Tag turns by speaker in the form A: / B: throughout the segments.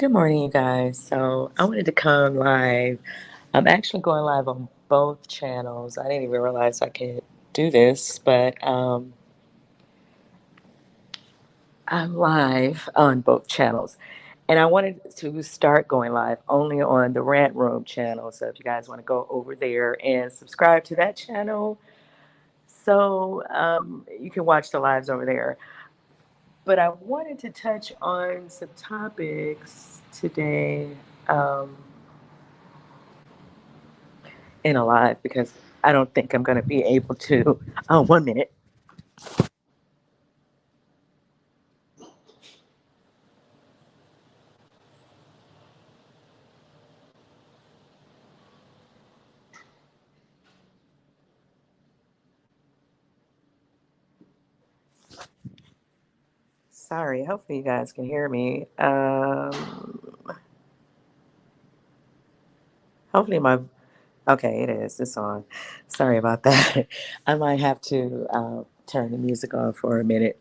A: Good morning, you guys. So I wanted to come live. I'm actually going live on both channels. I didn't even realize I could do this, but I'm live on both channels. And I wanted to start going live only on the Rant Room channel. So if you guys want to go over there and subscribe to that channel, so you can watch the lives over there. But I wanted to touch on some topics today. Um, in a live because I don't think I'm going to be able to. Oh, 1 minute. Sorry. Hopefully, you guys can hear me. Hopefully, my. Okay, it is. It's on. Sorry about that. I might have to turn the music on for a minute.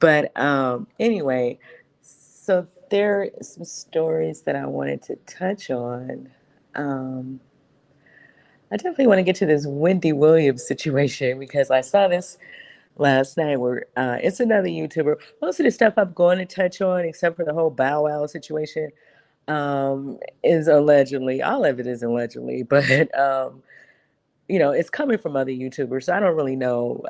A: But anyway, so there are some stories that I wanted to touch on. Um, I definitely want to get to this Wendy Williams situation because I saw this last night where it's another YouTuber. Most of the stuff I'm going to touch on, except for the whole Bow Wow situation, is allegedly, all of it is allegedly, but it's coming from other YouTubers. So I don't really know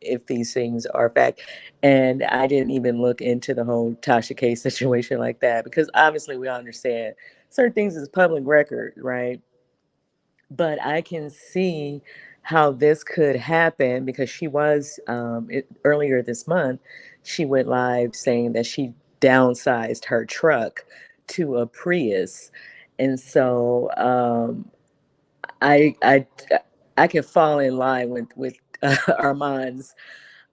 A: if these things are fact. And I didn't even look into the whole Tasha K situation like that because obviously we all understand certain things is public record, right? But I can see how this could happen because she was earlier this month. She went live saying that she downsized her truck to a Prius, and so I I I can fall in line with Armand's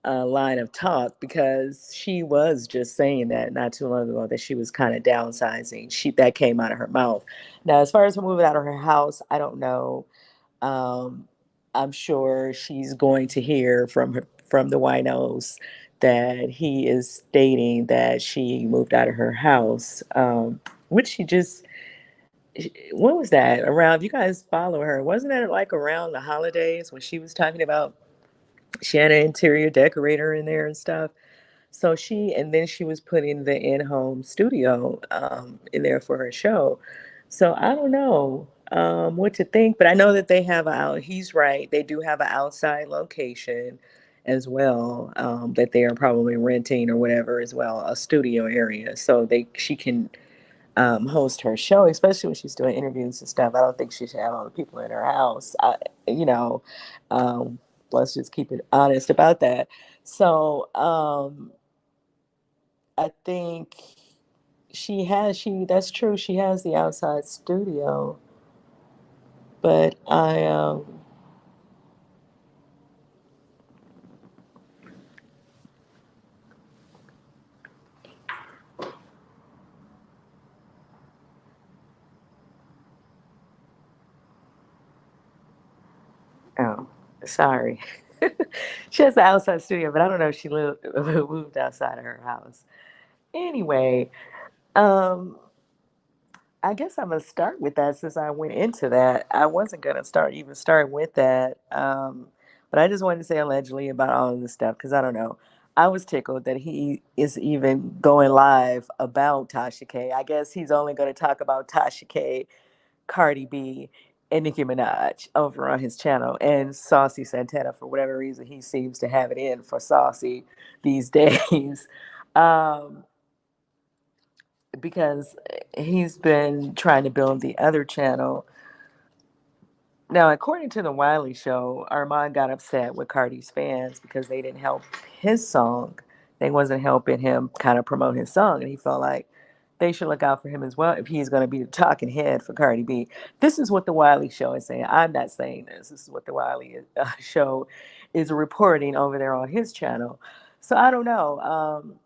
A: line of talk because she was just saying that not too long ago that she was kind of downsizing. She that came out of her mouth. Now, as far as her moving out of her house, I don't know. um, I'm sure she's going to hear from the winos that he is stating that she moved out of her house, which she just. What was that around? You guys follow her? Wasn't that like around the holidays when she was talking about she had an interior decorator in there and stuff? So and then she was putting the in-home studio in there for her show. So I don't know what to think, but I know that they have he's right. They do have an outside location as well that they are probably renting or whatever as well, a studio area. So she can host her show, especially when she's doing interviews and stuff. I don't think she should have all the people in her house. You know, um, let's just keep it honest about that. So I think she that's true. She has the outside studio, but oh, sorry. She has the outside studio, but I don't know if she moved outside of her house. Anyway, um, I guess I'm gonna start with that since I went into that. I wasn't gonna start with that, but I just wanted to say allegedly about all of this stuff because I don't know. I was tickled that he is even going live about Tasha K. I guess he's only going to talk about Tasha K, Cardi B, and Nicki Minaj over on his channel, and Saucy Santana. For whatever reason, he seems to have it in for Saucy these days. Um, because he's been trying to build the other channel. Now, according to the Wiley show, Armand got upset with Cardi's fans because they didn't help his song. They wasn't helping him kind of promote his song, and he felt like they should look out for him as well if he's going to be the talking head for Cardi B. This is what the Wiley show is saying. I'm not saying this. This is what the Wiley show is reporting over there on his channel. So I don't know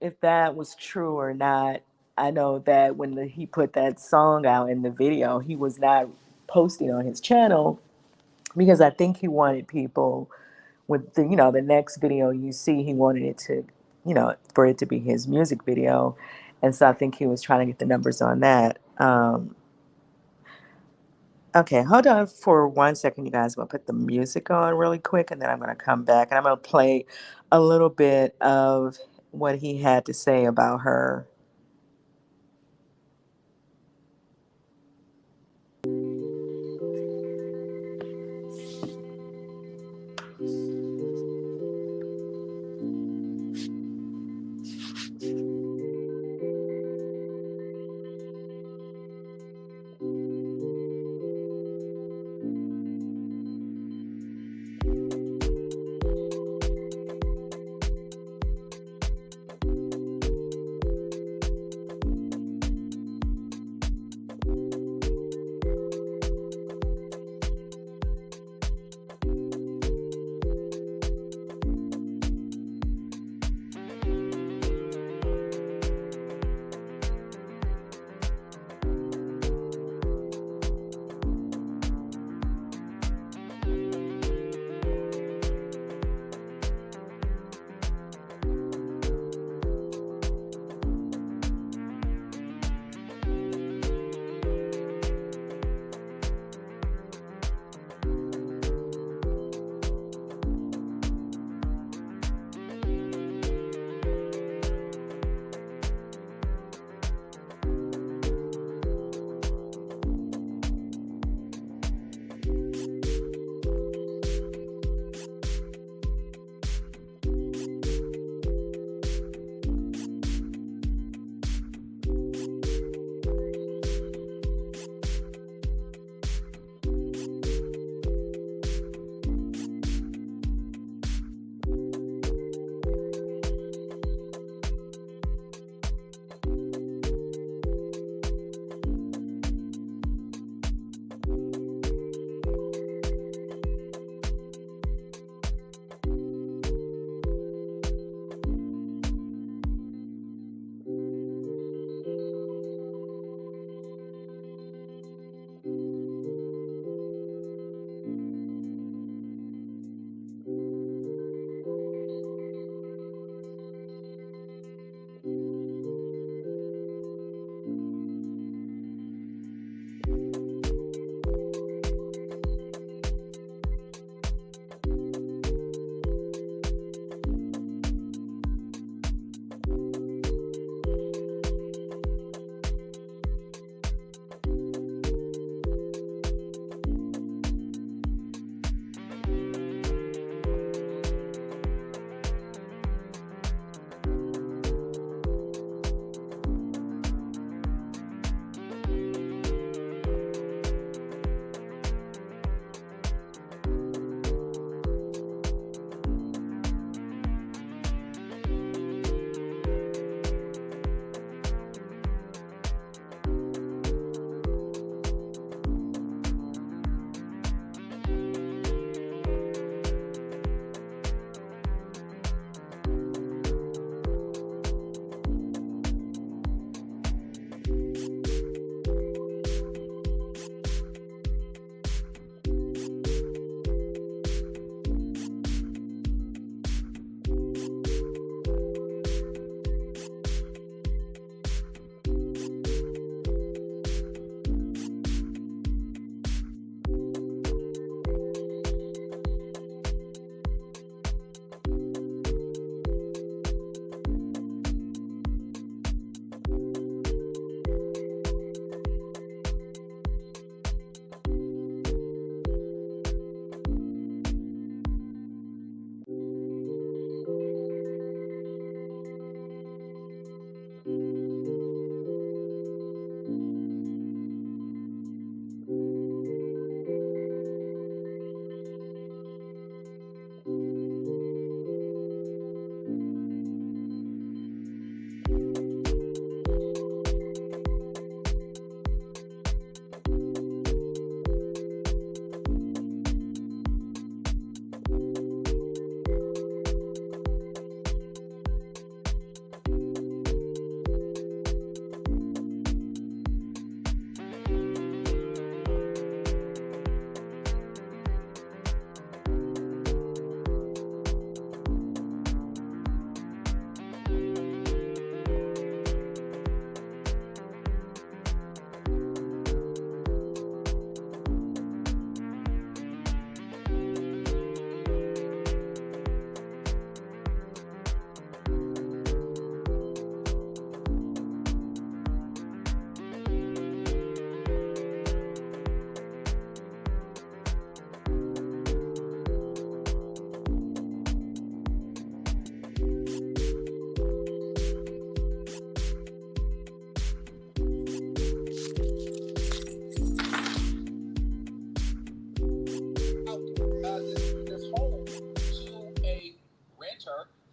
A: if that was true or not. I know that when he put that song out in the video, he was not posting on his channel because I think he wanted people with the next video you see, he wanted it to, for it to be his music video. And so I think he was trying to get the numbers on that. Okay, hold on for 1 second, you guys. I'm gonna put the music on really quick, and then I'm gonna come back and I'm gonna play a little bit of what he had to say about her.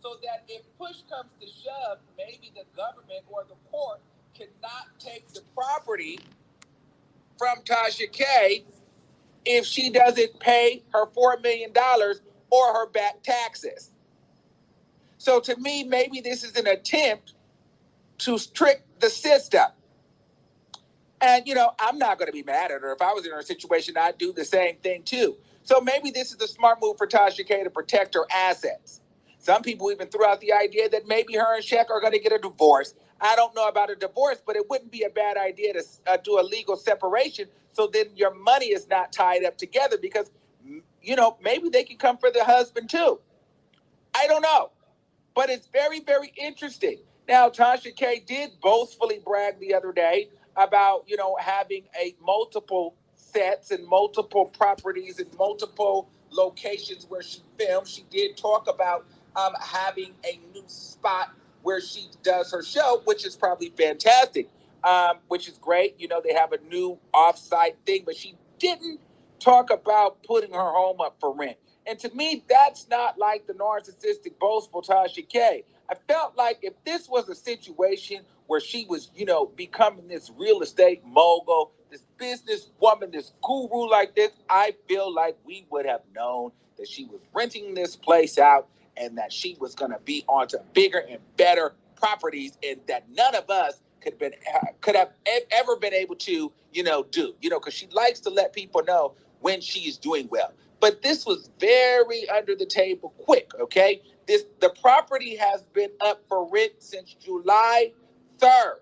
B: so that if push comes to shove, maybe the government or the court cannot take the property from Tasha K if she doesn't pay her $4 million or her back taxes. So to me, maybe this is an attempt to trick the system. And, I'm not going to be mad at her. If I was in her situation, I'd do the same thing too. So maybe this is a smart move for Tasha K to protect her assets. Some people even threw out the idea that maybe her and Shaq are going to get a divorce. I don't know about a divorce, but it wouldn't be a bad idea to do a legal separation so then your money is not tied up together because, maybe they can come for the husband too. I don't know. But it's very, very interesting. Now, Tasha K did boastfully brag the other day about, having a multiple sets and multiple properties and multiple locations where she filmed. She did talk about having a new spot where she does her show, which is probably fantastic, which is great. They have a new off-site thing, but she didn't talk about putting her home up for rent. And to me, that's not like the narcissistic, boastful Tasha K. I felt like if this was a situation where she was, becoming this real estate mogul, this business woman, this guru like this, I feel like we would have known that she was renting this place out and that she was going to be onto bigger and better properties and that none of us could have ever been able to, do, because she likes to let people know when she's doing well. But this was very under the table quick, okay? The property has been up for rent since July 3rd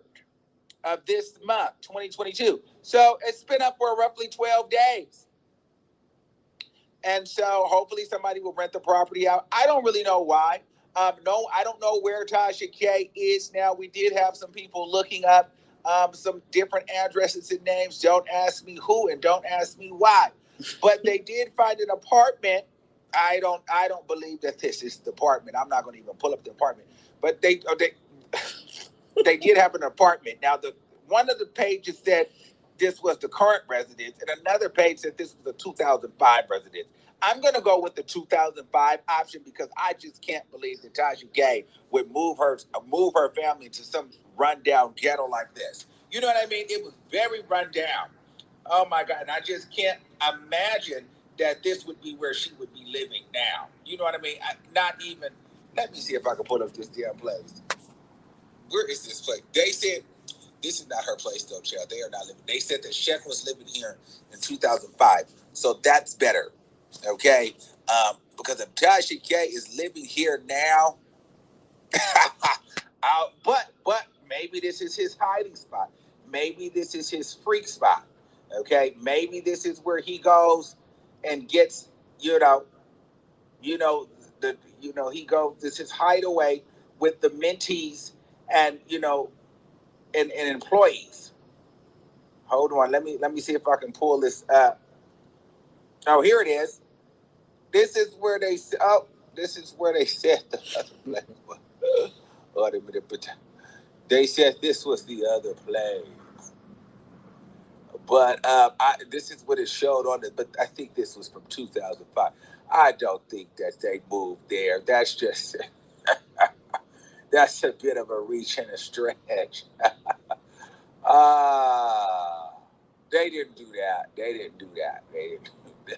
B: of this month, 2022. So it's been up for roughly 12 days. And so hopefully somebody will rent the property out. I don't really know why. No, I don't know where Tasha K is now. We did have some people looking up some different addresses and names. Don't ask me who and don't ask me why. But they did find an apartment. I don't believe that this is the apartment. I'm not going to even pull up the apartment. But they they did have an apartment. Now one of the pages said this was the current residence, and another page said this was a 2005 residence. I'm going to go with the 2005 option because I just can't believe that Tasha K would move her family to some rundown ghetto like this. You know what I mean? It was very rundown. Oh my God. And I just can't imagine that this would be where she would be living now. You know what I mean? Not even, let me see if I can pull up this damn place. Where is this place? They said, this is not her place though, child. They are not living. They said that Shaq was living here in 2005. So that's better. Okay? Because if Tasha K is living here now, but maybe this is his hiding spot. Maybe this is his freak spot. Okay? Maybe this is where he goes and gets, you know, he goes, this is his hideaway with the mentees and, and employees. Hold on, let me see if I can pull this up. Oh, here it is. This is where they said the other place. Oh, they said this was the other place. But this is what it showed on it. But I think this was from 2005. I don't think that they moved there. That's just that's a bit of a reach and a stretch. uh they didn't do that. They didn't do that. They didn't.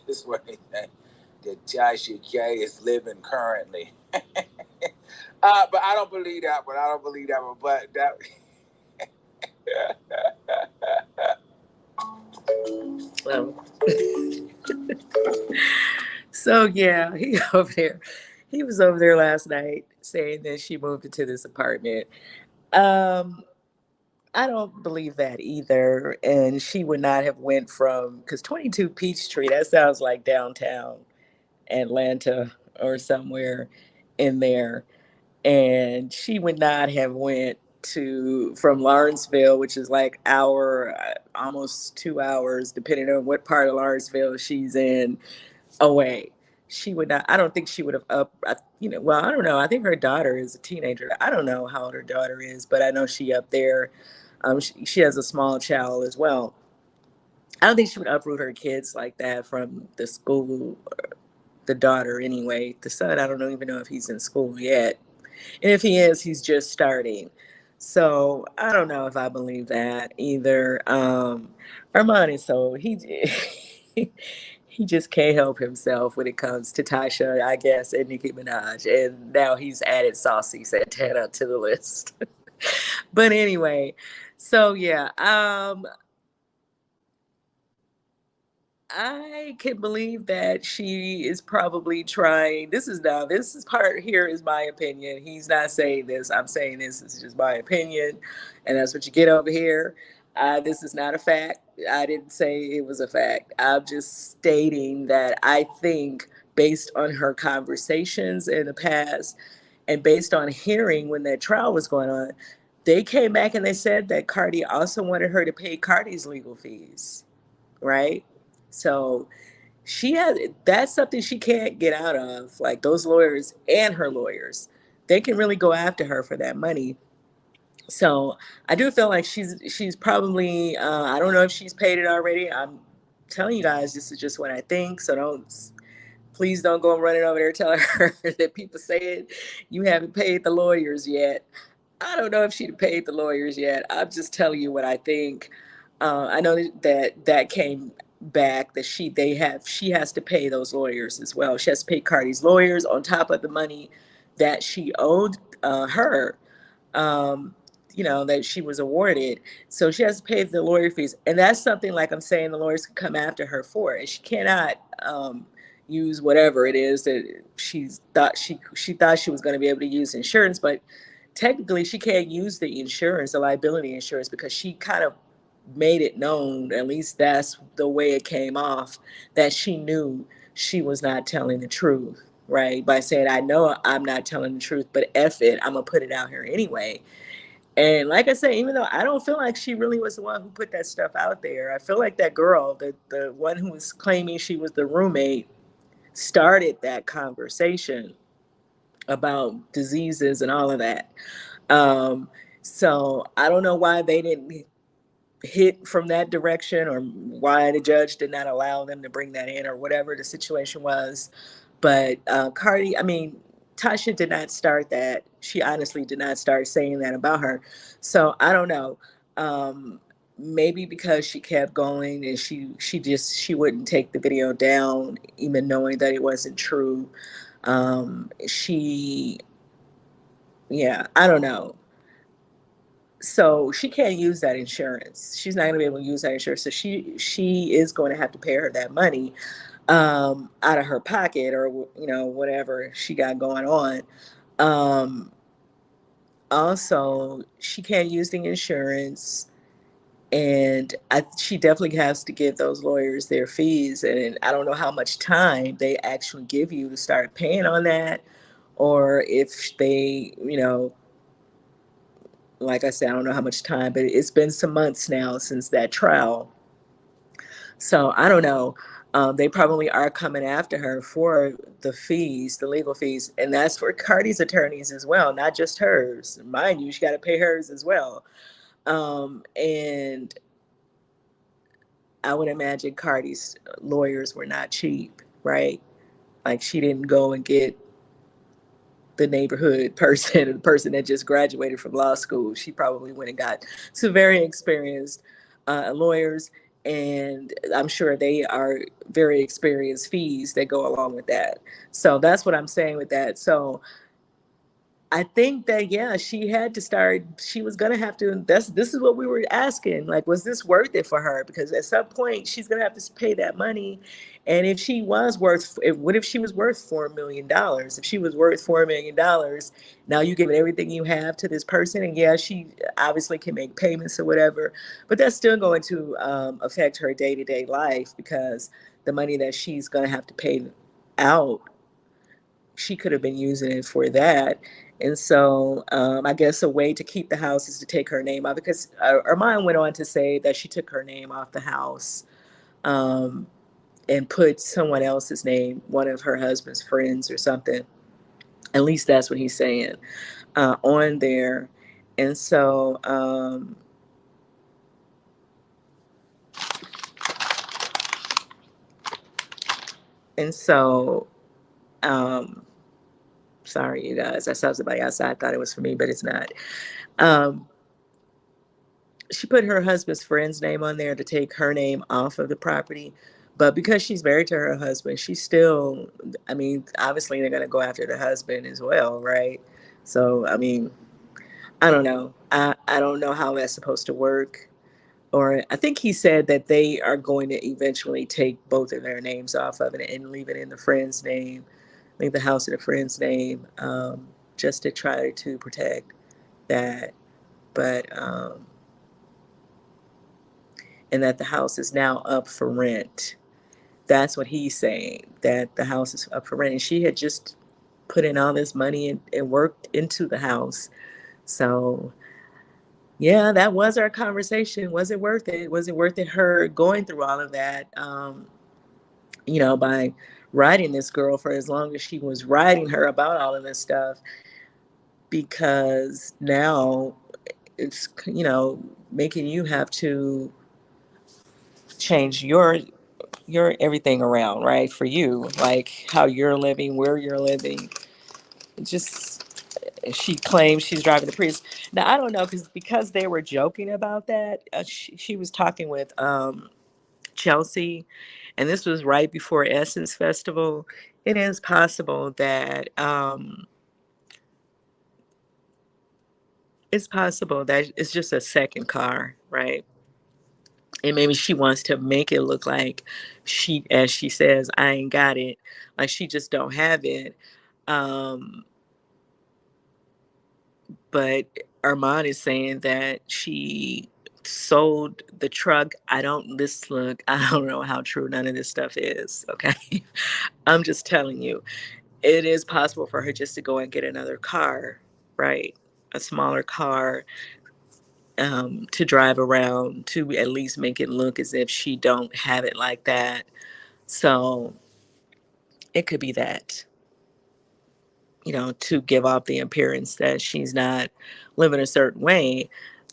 B: This is where they think that Tasha K is living currently. But I don't believe that one. I don't believe that one. But that.
A: Well, so yeah, he was over there last night saying that she moved into this apartment. Um, I don't believe that either. And she would not have went from, because 22 Peachtree, that sounds like downtown Atlanta or somewhere in there. And she would not have went to from Lawrenceville, which is like hour, almost 2 hours, depending on what part of Lawrenceville she's in, away. She would not. I don't think she would have well, I don't know. I think her daughter is a teenager. I don't know how old her daughter is, but I know she up there. She has a small child as well. I don't think she would uproot her kids like that from the school. The daughter, anyway. The son, I don't even know if he's in school yet. And if he is, he's just starting. So I don't know if I believe that either. Armand is so he just can't help himself when it comes to Tasha, I guess, and Nicki Minaj. And now he's added Saucy Santana to the list. But anyway, so yeah, I can believe that she is probably trying. This is part here is my opinion. He's not saying this. I'm saying this. This is just my opinion. And that's what you get over here. This is not a fact. I didn't say it was a fact. I'm just stating that I think, based on her conversations in the past and based on hearing when that trial was going on, they came back and they said that Cardi also wanted her to pay Cardi's legal fees, right? So she has that's something she can't get out of. Like those lawyers and her lawyers, they can really go after her for that money. So I do feel like she's probably I don't know if she's paid it already. I'm telling you guys, this is just what I think. So don't please don't go running over there telling her that people saying you haven't paid the lawyers yet. I don't know if she'd paid the lawyers yet. I'm just telling you what I think. I know that came back that she has to pay those lawyers as well. She has to pay Cardi's lawyers on top of the money that she owed her. Um, that she was awarded. So she has to pay the lawyer fees, and that's something like I'm saying the lawyers can come after her for, and she cannot use whatever it is that she thought she was going to be able to use insurance, but technically she can't use the insurance, the liability insurance, because she kind of made it known, at least that's the way it came off, that she knew she was not telling the truth, right? By saying, I know I'm not telling the truth, but F it, I'm gonna put it out here anyway. And like I said, even though I don't feel like she really was the one who put that stuff out there, I feel like that girl, the one who was claiming she was the roommate, started that conversation about diseases and all of that. Um, so I don't know why they didn't hit from that direction, or why the judge did not allow them to bring that in, or whatever the situation was. But Cardi, I mean, Tasha did not start that. She honestly did not start saying that about her. So I don't know. Um, Maybe because she kept going and she wouldn't take the video down, even knowing that it wasn't true. She Yeah, I don't know. So she can't use that insurance. She's not going to be able to use that insurance. So she is going to have to pay her that money out of her pocket, or whatever she got going on. Um, Also, she can't use the insurance, and she definitely has to give those lawyers their fees. And I don't know how much time they actually give you to start paying on that, or if they, like I said, I don't know how much time, but it's been some months now since that trial. So I don't know. They probably are coming after her for the fees, the legal fees, and that's for Cardi's attorneys as well, not just hers. Mind you, she got to pay hers as well. And I would imagine Cardi's lawyers were not cheap, right? Like she didn't go and get the neighborhood person, the person that just graduated from law school. She probably went and got some very experienced lawyers, and I'm sure they are very experienced fees that go along with that. So that's what I'm saying with that. So I think that, yeah, she had to start. She was gonna have to. This is what we were asking. Like, was this worth it for her? Because at some point, she's gonna have to pay that money. And if she was worth, what if she was worth $4 million? If she was worth $4 million, now you give everything you have to this person, and yeah, she obviously can make payments or whatever, but that's still going to affect her day to day life, because the money that she's gonna have to pay out, she could have been using it for that. And so I guess a way to keep the house is to take her name off, because Armand went on to say that she took her name off the house, um, and put someone else's name, one of her husband's friends or something. At least that's what he's saying on there. And so, and so, um, Sorry, you guys. I saw somebody outside, thought it was for me, but it's not. Um, she put her husband's friend's name on there to take her name off of the property. But because she's married to her husband, she's still, I mean, obviously they're going to go after the husband as well, right? So, I mean, I don't know. I don't know how that's supposed to work. Or I think he said that they are going to eventually take both of their names off of it and leave it in the friend's name, leave the house in the friend's name, just to try to protect that. But, and that the house is now up for rent. That's what he's saying, that the house is up for rent. And she had just put in all this money and worked into the house. So, yeah, that was our conversation. Was it worth it? Was it worth it her going through all of that, by riding this girl for as long as she was riding her about all of this stuff? Because now it's, making you have to change your everything around, right? For you, like how you're living, where you're living. Just she claims she's driving the Prius. Now I don't know because they were joking about that. She was talking with Chelsea, and this was right before Essence Festival. It is possible that it's just a second car, right? And maybe she wants to make it look like she, as she says, I ain't got it, like she just don't have it. Um, but Armand is saying that she sold the truck. I don't this look. I don't know how true none of this stuff is. Okay, I'm just telling you, it is possible for her just to go and get another car, right? A smaller car, to drive around to at least make it look as if she don't have it like that. So it could be that, to give off the appearance that she's not living a certain way.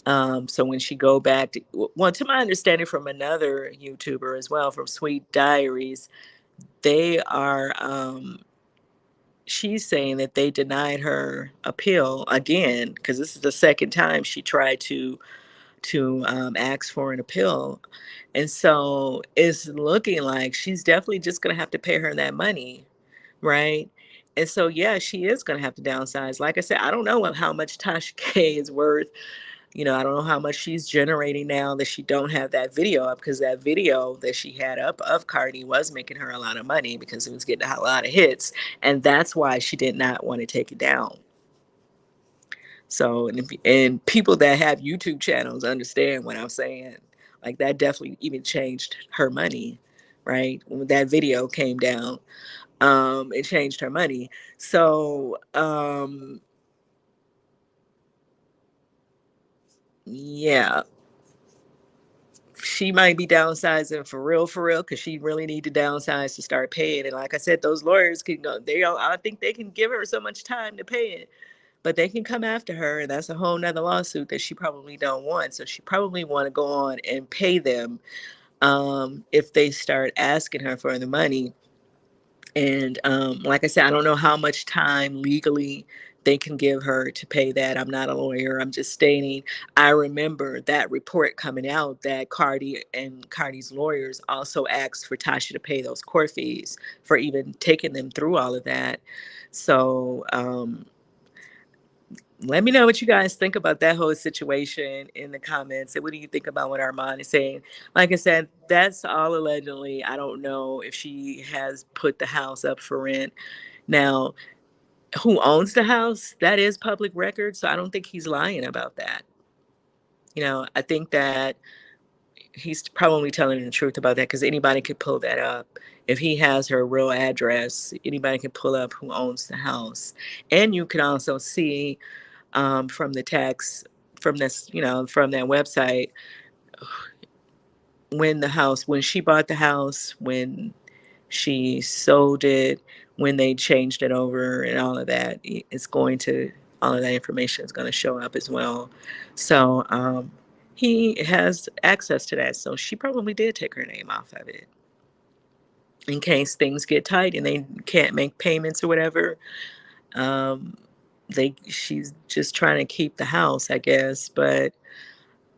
A: So when she go back to, well, to my understanding from another YouTuber as well, from Sweet Diaries, they are, she's saying that they denied her appeal again, because this is the second time she tried to ask for an appeal. And so it's looking like she's definitely just going to have to pay her that money, right? And so, yeah, she is going to have to downsize. Like I said, I don't know how much Tasha K is worth. I don't know how much she's generating now that she don't have that video up, because that video that she had up of Cardi was making her a lot of money because it was getting a lot of hits. And that's why she did not want to take it down. So, and people that have YouTube channels understand what I'm saying. Like that definitely even changed her money, right? When that video came down, it changed her money. So, yeah, she might be downsizing for real, because she really need to downsize to start paying. And like I said, those lawyers can go. They don't. I think they can give her so much time to pay it, but they can come after her, and that's a whole nother lawsuit that she probably don't want. So she probably want to go on and pay them, if they start asking her for the money. And like I said, I don't know how much time legally they can give her to pay that. I'm not a lawyer. I'm just stating. I remember that report coming out that Cardi and Cardi's lawyers also asked for Tasha to pay those court fees for even taking them through all of that. So, let me know what you guys think about that whole situation in the comments. And what do you think about what Armand is saying? Like I said, that's all allegedly. I don't know if she has put the house up for rent. Now, who owns the house? That is public record. So I don't think he's lying about that. I think that he's probably telling the truth about that, because anybody could pull that up. If he has her real address, anybody can pull up who owns the house. And you can also see, from the text from this, from that website, when she bought the house, when she sold it, when they changed it over, and all of that, all of that information is going to show up as well. So, he has access to that. So she probably did take her name off of it in case things get tight and they can't make payments or whatever. Um, she's just trying to keep the house, I guess, but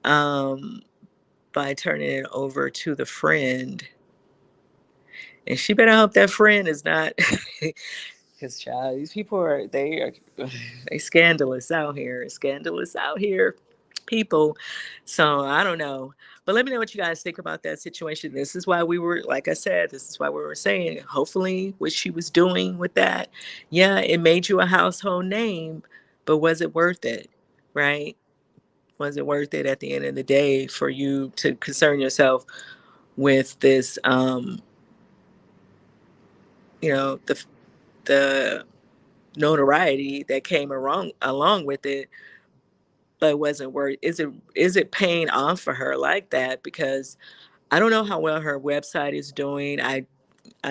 A: um, by turning it over to the friend, and she better hope that friend is not. Because child, these people are they scandalous out here, scandalous out here, people. So I don't know, but let me know what you guys think about that situation. This is why we were, like I said, this is why we were saying, hopefully, what she was doing with that, yeah, it made you a household name, but was it worth it, right? Was it worth it at the end of the day for you to concern yourself with this, the notoriety that came along with it, but wasn't worth. Is it paying off for her like that? Because I don't know how well her website is doing. I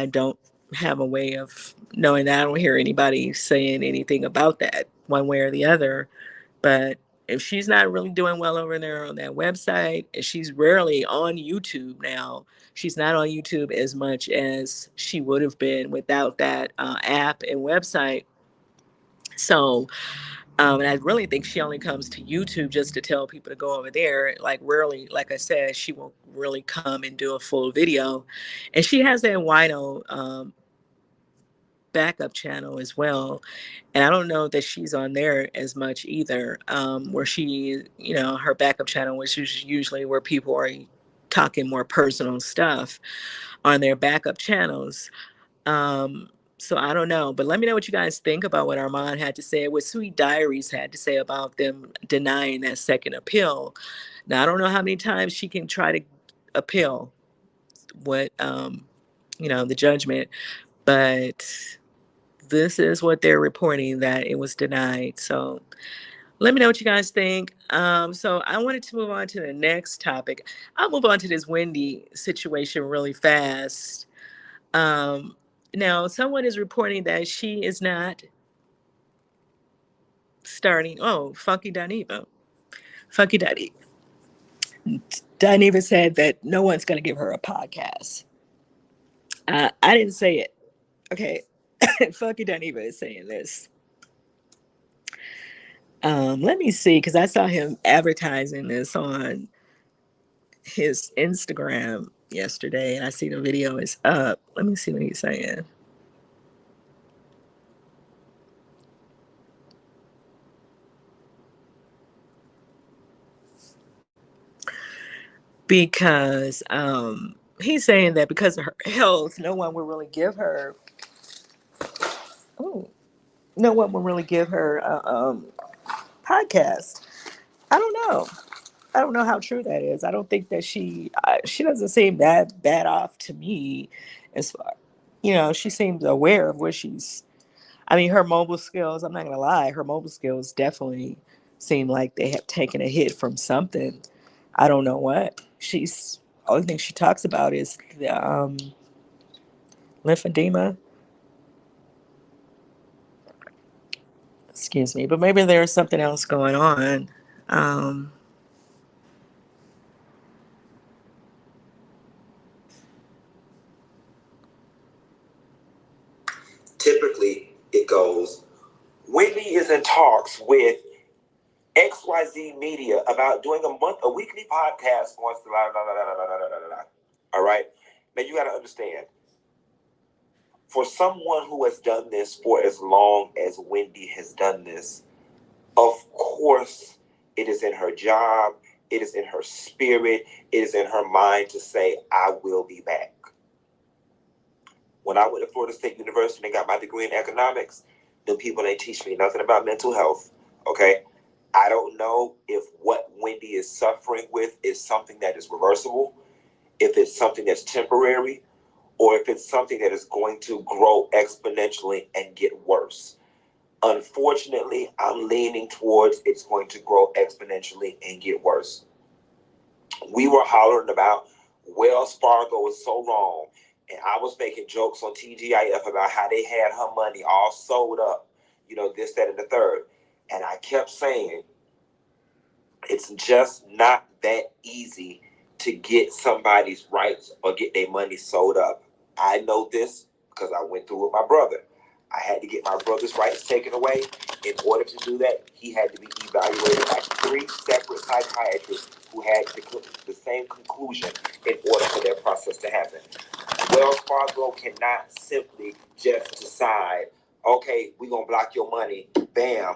A: don't have a way of knowing that. I don't hear anybody saying anything about that one way or the other. But if she's not really doing well over there on that website, and she's rarely on YouTube now, she's not on YouTube as much as she would have been without that app and website. So, and I really think she only comes to YouTube just to tell people to go over there. Like, rarely, like I said, she won't really come and do a full video. And she has that Wino backup channel as well. And I don't know that she's on there as much either, where she, her backup channel, which is usually where people are talking more personal stuff on their backup channels. So I don't know, but let me know what you guys think about what Armand had to say, what Sweet Diaries had to say about them denying that second appeal. Now I don't know how many times she can try to appeal what the judgment, but this is what they're reporting, that it was denied. So let me know what you guys think. So I wanted to move on to the next topic. I'll move on to this Wendy situation really fast. Um, Now, someone is reporting that she is not starting. Oh, Funky Dineva. Funky Dineva. Dineva said that no one's going to give her a podcast. I didn't say it. Okay. Funky Dineva is saying this. Let me see, because I saw him advertising this on his Instagram yesterday, and I see the video is up. Let me see what he's saying. Because he's saying that because of her health, no one will really give her. Oh, no one will really give her a podcast. I don't know. I don't know how true that is. I don't think that she doesn't seem that bad off to me. As far, she seems aware of what she's. I mean, her mobile skills. I'm not gonna lie. Her mobile skills definitely seem like they have taken a hit from something. I don't know what. She's only thing she talks about is the lymphedema. Excuse me, but maybe there's something else going on. Um,
B: Typically, it goes, Wendy is in talks with XYZ Media about doing a weekly podcast on blah, blah, blah, blah, blah, blah, blah, blah. All right. Now you got to understand, for someone who has done this for as long as Wendy has done this, of course, it is in her job, it is in her spirit, it is in her mind to say, I will be back. When I went to Florida State University and got my degree in economics, the people they teach me nothing about mental health. Okay. I don't know if what Wendy is suffering with is something that is reversible, if it's something that's temporary, or if it's something that is going to grow exponentially and get worse. Unfortunately, I'm leaning towards it's going to grow exponentially and get worse. We were hollering about Wells Fargo is so wrong, and I was making jokes on TGIF about how they had her money all sold up, this, that, and the third. And I kept saying, it's just not that easy to get somebody's rights or get their money sold up. I know this because I went through with my brother. I had to get my brother's rights taken away. In order to do that, he had to be evaluated by 3 separate psychiatrists who had the same conclusion in order for that process to happen. Wells Fargo cannot simply just decide, okay, we're going to block your money, bam,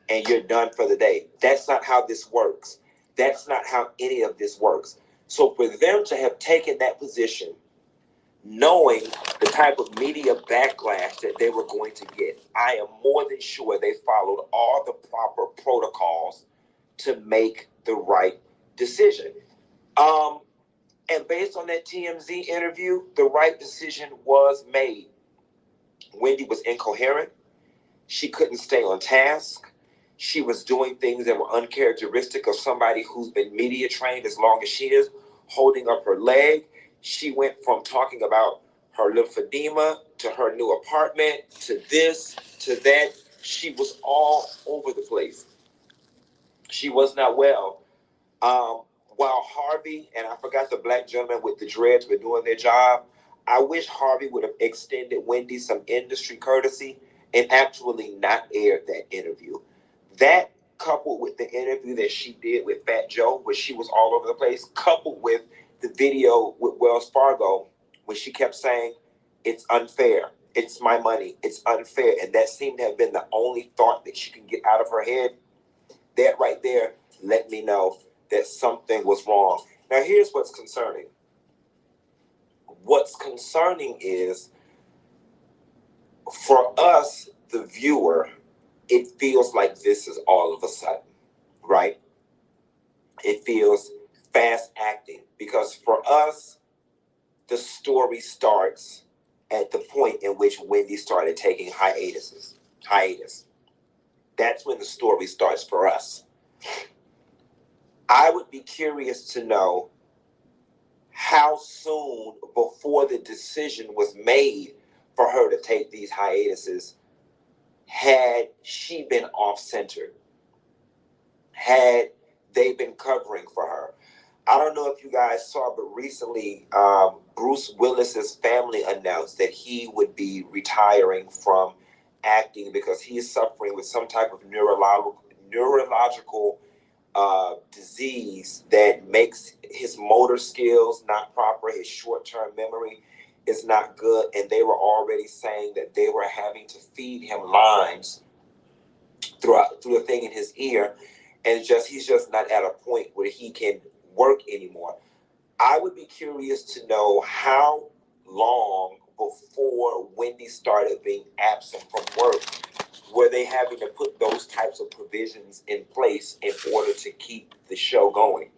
B: and you're done for the day. That's not how this works. That's not how any of this works. So for them to have taken that position, knowing the type of media backlash that they were going to get, I am more than sure they followed all the proper protocols to make the right decision. And based on that TMZ interview, the right decision was made. Wendy was incoherent. She couldn't stay on task. She was doing things that were uncharacteristic of somebody who's been media trained as long as she is, holding up her leg. She went from talking about her lymphedema to her new apartment to this to that. She was all over the place. She was not well. While Harvey and I forgot the black gentleman with the dreads were doing their job, I wish Harvey would have extended Wendy some industry courtesy and actually not aired that interview. That, coupled with the interview that she did with Fat Joe, where she was all over the place, coupled with the video with Wells Fargo, where she kept saying, it's unfair, it's my money, it's unfair, and that seemed to have been the only thought that she could get out of her head. That right there let me know that something was wrong. Now, here's what's concerning. What's concerning is, for us, the viewer, it feels like this is all of a sudden, right? It feels fast acting, because for us, the story starts at the point in which Wendy started taking hiatus. That's when the story starts for us. I would be curious to know how soon before the decision was made for her to take these hiatuses had she been off-centered, had they been covering for her. I don't know if you guys saw, but recently Bruce Willis's family announced that he would be retiring from acting because he is suffering with some type of neurological disease that makes his motor skills not proper, his short-term memory is not good, and they were already saying that they were having to feed him lines through a thing in his ear, and he's just not at a point where he can work anymore. I would be curious to know how long before Wendy started being absent from work were they having to put those types of provisions in place in order to keep the show going.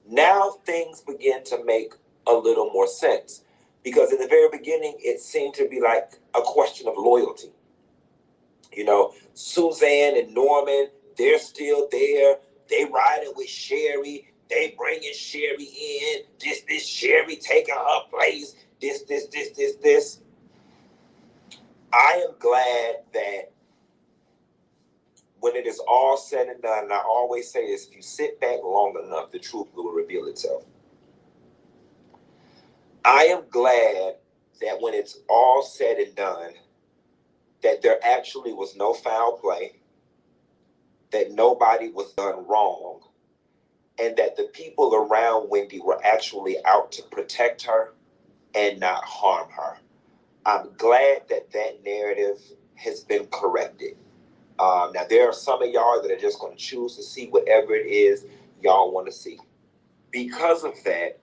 B: Now things begin to make a little more sense, because in the very beginning it seemed to be like a question of loyalty. You know, Suzanne and Norman, they're still there. They riding with Sherry. They bringing Sherry in. This Sherry taking her place. This. I am glad that when it is all said and done, and I always say this, if you sit back long enough, the truth will reveal itself. I am glad that when it's all said and done, that there actually was no foul play, that nobody was done wrong, and that the people around Wendy were actually out to protect her and not harm her. I'm glad that that narrative has been corrected. Now, there are some of y'all that are just going to choose to see whatever it is y'all want to see. Because of that,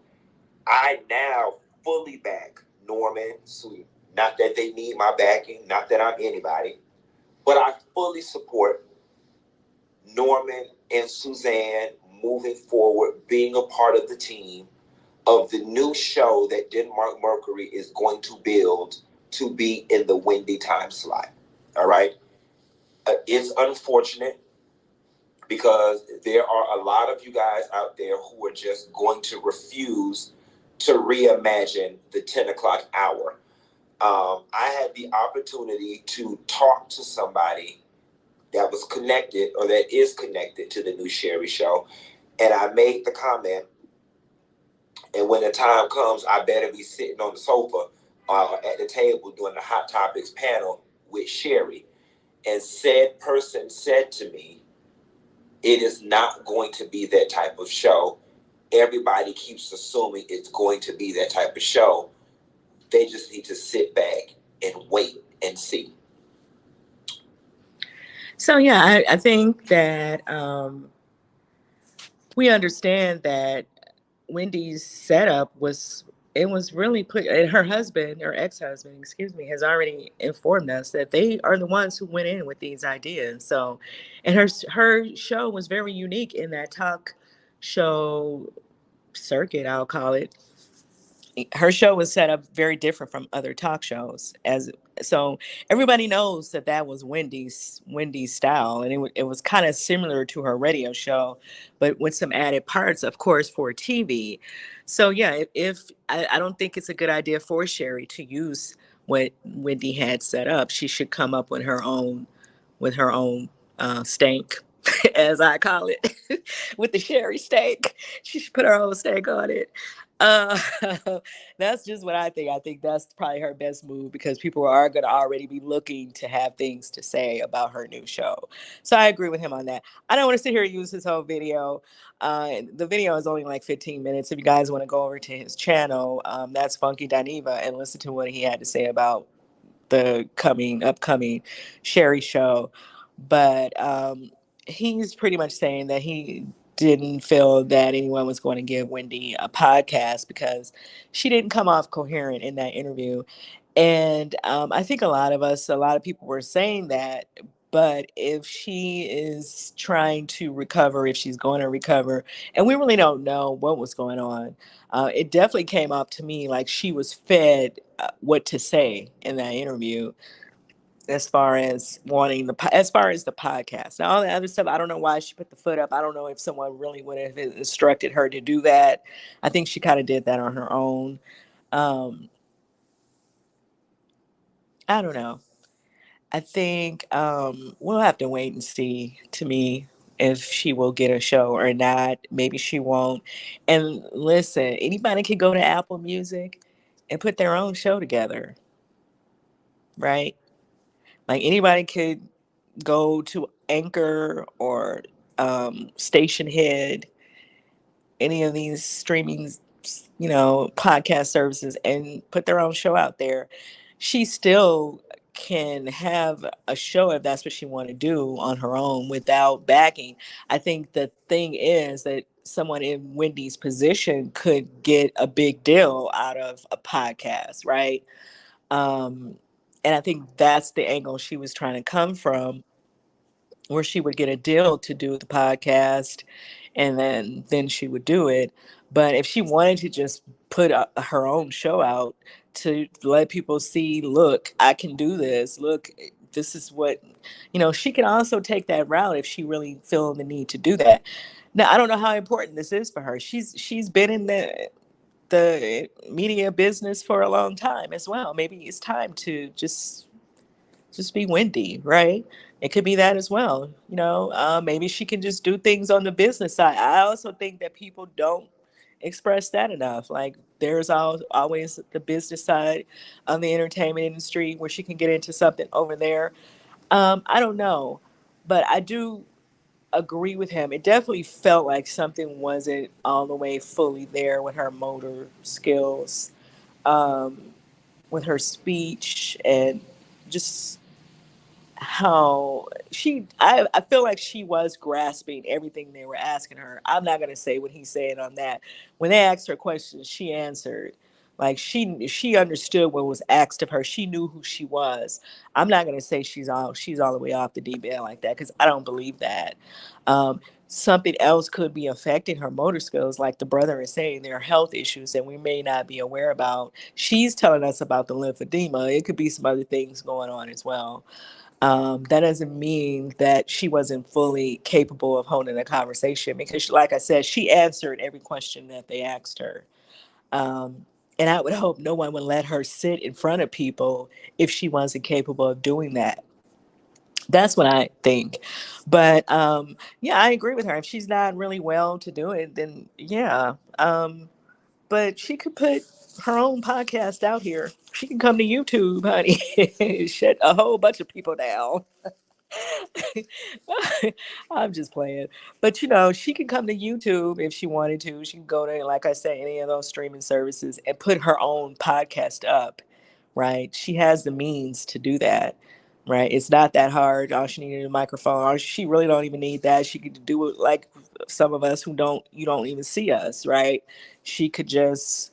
B: I now fully back Norman Sweet. Not that they need my backing, not that I'm anybody, but I fully support Norman and Suzanne moving forward, being a part of the team of the new show that Denmark Mercury is going to build to be in the Wendy time slot. All right? It's unfortunate because there are a lot of you guys out there who are just going to refuse to reimagine the 10 o'clock hour. I had the opportunity to talk to somebody that was connected or that is connected to the new Sherry show, and I made the comment, and when the time comes, I better be sitting on the sofa at the table doing the Hot Topics panel with Sherry. And said person said to me, it is not going to be that type of show. Everybody keeps assuming it's going to be that type of show. They just need to sit back and wait and see.
A: So yeah, I think that we understand that Wendy's setup was, it was really put, and her husband or ex-husband, excuse me, has already informed us that they are the ones who went in with these ideas. So, and her show was very unique in that talk show circuit, I'll call it. Her show was set up very different from other talk shows, as so everybody knows that that was Wendy's style, and it was kind of similar to her radio show, but with some added parts, of course, for TV. So yeah, if I don't think it's a good idea for Sherry to use what Wendy had set up. She should come up with her own stank, as I call it, with the Sherry steak. She should put her own steak on it. Uh, that's just what I think. I think that's probably her best move because people are going to already be looking to have things to say about her new show. So I agree with him on that. I don't want to sit here and use his whole video. The video is only like 15 minutes. If you guys want to go over to his channel, that's Funky Dineva, and listen to what he had to say about the upcoming Sherry show. But he's pretty much saying that he didn't feel that anyone was going to give Wendy a podcast because she didn't come off coherent in that interview. And I think a lot of people were saying that. But if she is trying to recover, if she's going to recover, and we really don't know what was going on, it definitely came up to me like she was fed what to say in that interview as far as wanting as far as the podcast. Now all the other stuff, I don't know why she put the foot up. I don't know if someone really would have instructed her to do that. I think she kind of did that on her own. um I don't know. I think we'll have to wait and see, to me, if she will get a show or not. Maybe she won't. And listen, anybody can go to Apple Music and put their own show together, right? Like anybody could go to Anchor or Station Head, any of these streaming, podcast services, and put their own show out there. She still can have a show if that's what she want to do on her own without backing. I think the thing is that someone in Wendy's position could get a big deal out of a podcast, right? Um, and I think that's the angle she was trying to come from, where she would get a deal to do the podcast, and then she would do it. But if she wanted to just put her own show out to let people see, look, I can do this, look, this is what, she can also take that route if she really feel the need to do that. Now I don't know how important this is for her. She's been in the media business for a long time as well. Maybe it's time to just be Wendy, right? It could be that as well. Maybe she can just do things on the business side. I also think that people don't express that enough. Like there's always the business side of the entertainment industry where she can get into something over there. I don't know, but I do agree with him. It definitely felt like something wasn't all the way fully there with her motor skills, um, with her speech, and just how I feel like she was grasping everything they were asking her. I'm not gonna say what he said on that. When they asked her questions, she answered. Like she understood what was asked of her. She knew who she was. I'm not gonna say she's all the way off the deep end like that, because I don't believe that. Something else could be affecting her motor skills, like the brother is saying, there are health issues that we may not be aware about. She's telling us about the lymphedema. It could be some other things going on as well. That doesn't mean that she wasn't fully capable of holding a conversation, because, like I said, she answered every question that they asked her. Um, and I would hope no one would let her sit in front of people if she wasn't capable of doing that. That's what I think. But yeah, I agree with her. If she's not really well to do it, then yeah. but she could put her own podcast out here. She can come to YouTube, honey. Shut a whole bunch of people down. I'm just playing. But she can come to YouTube if she wanted to. She can go to, like I said, any of those streaming services and put her own podcast up, right? She has the means to do that, right? It's not that hard. All she needed a microphone. She really don't even need that. She could do it like some of us who don't, you don't even see us, right? She could just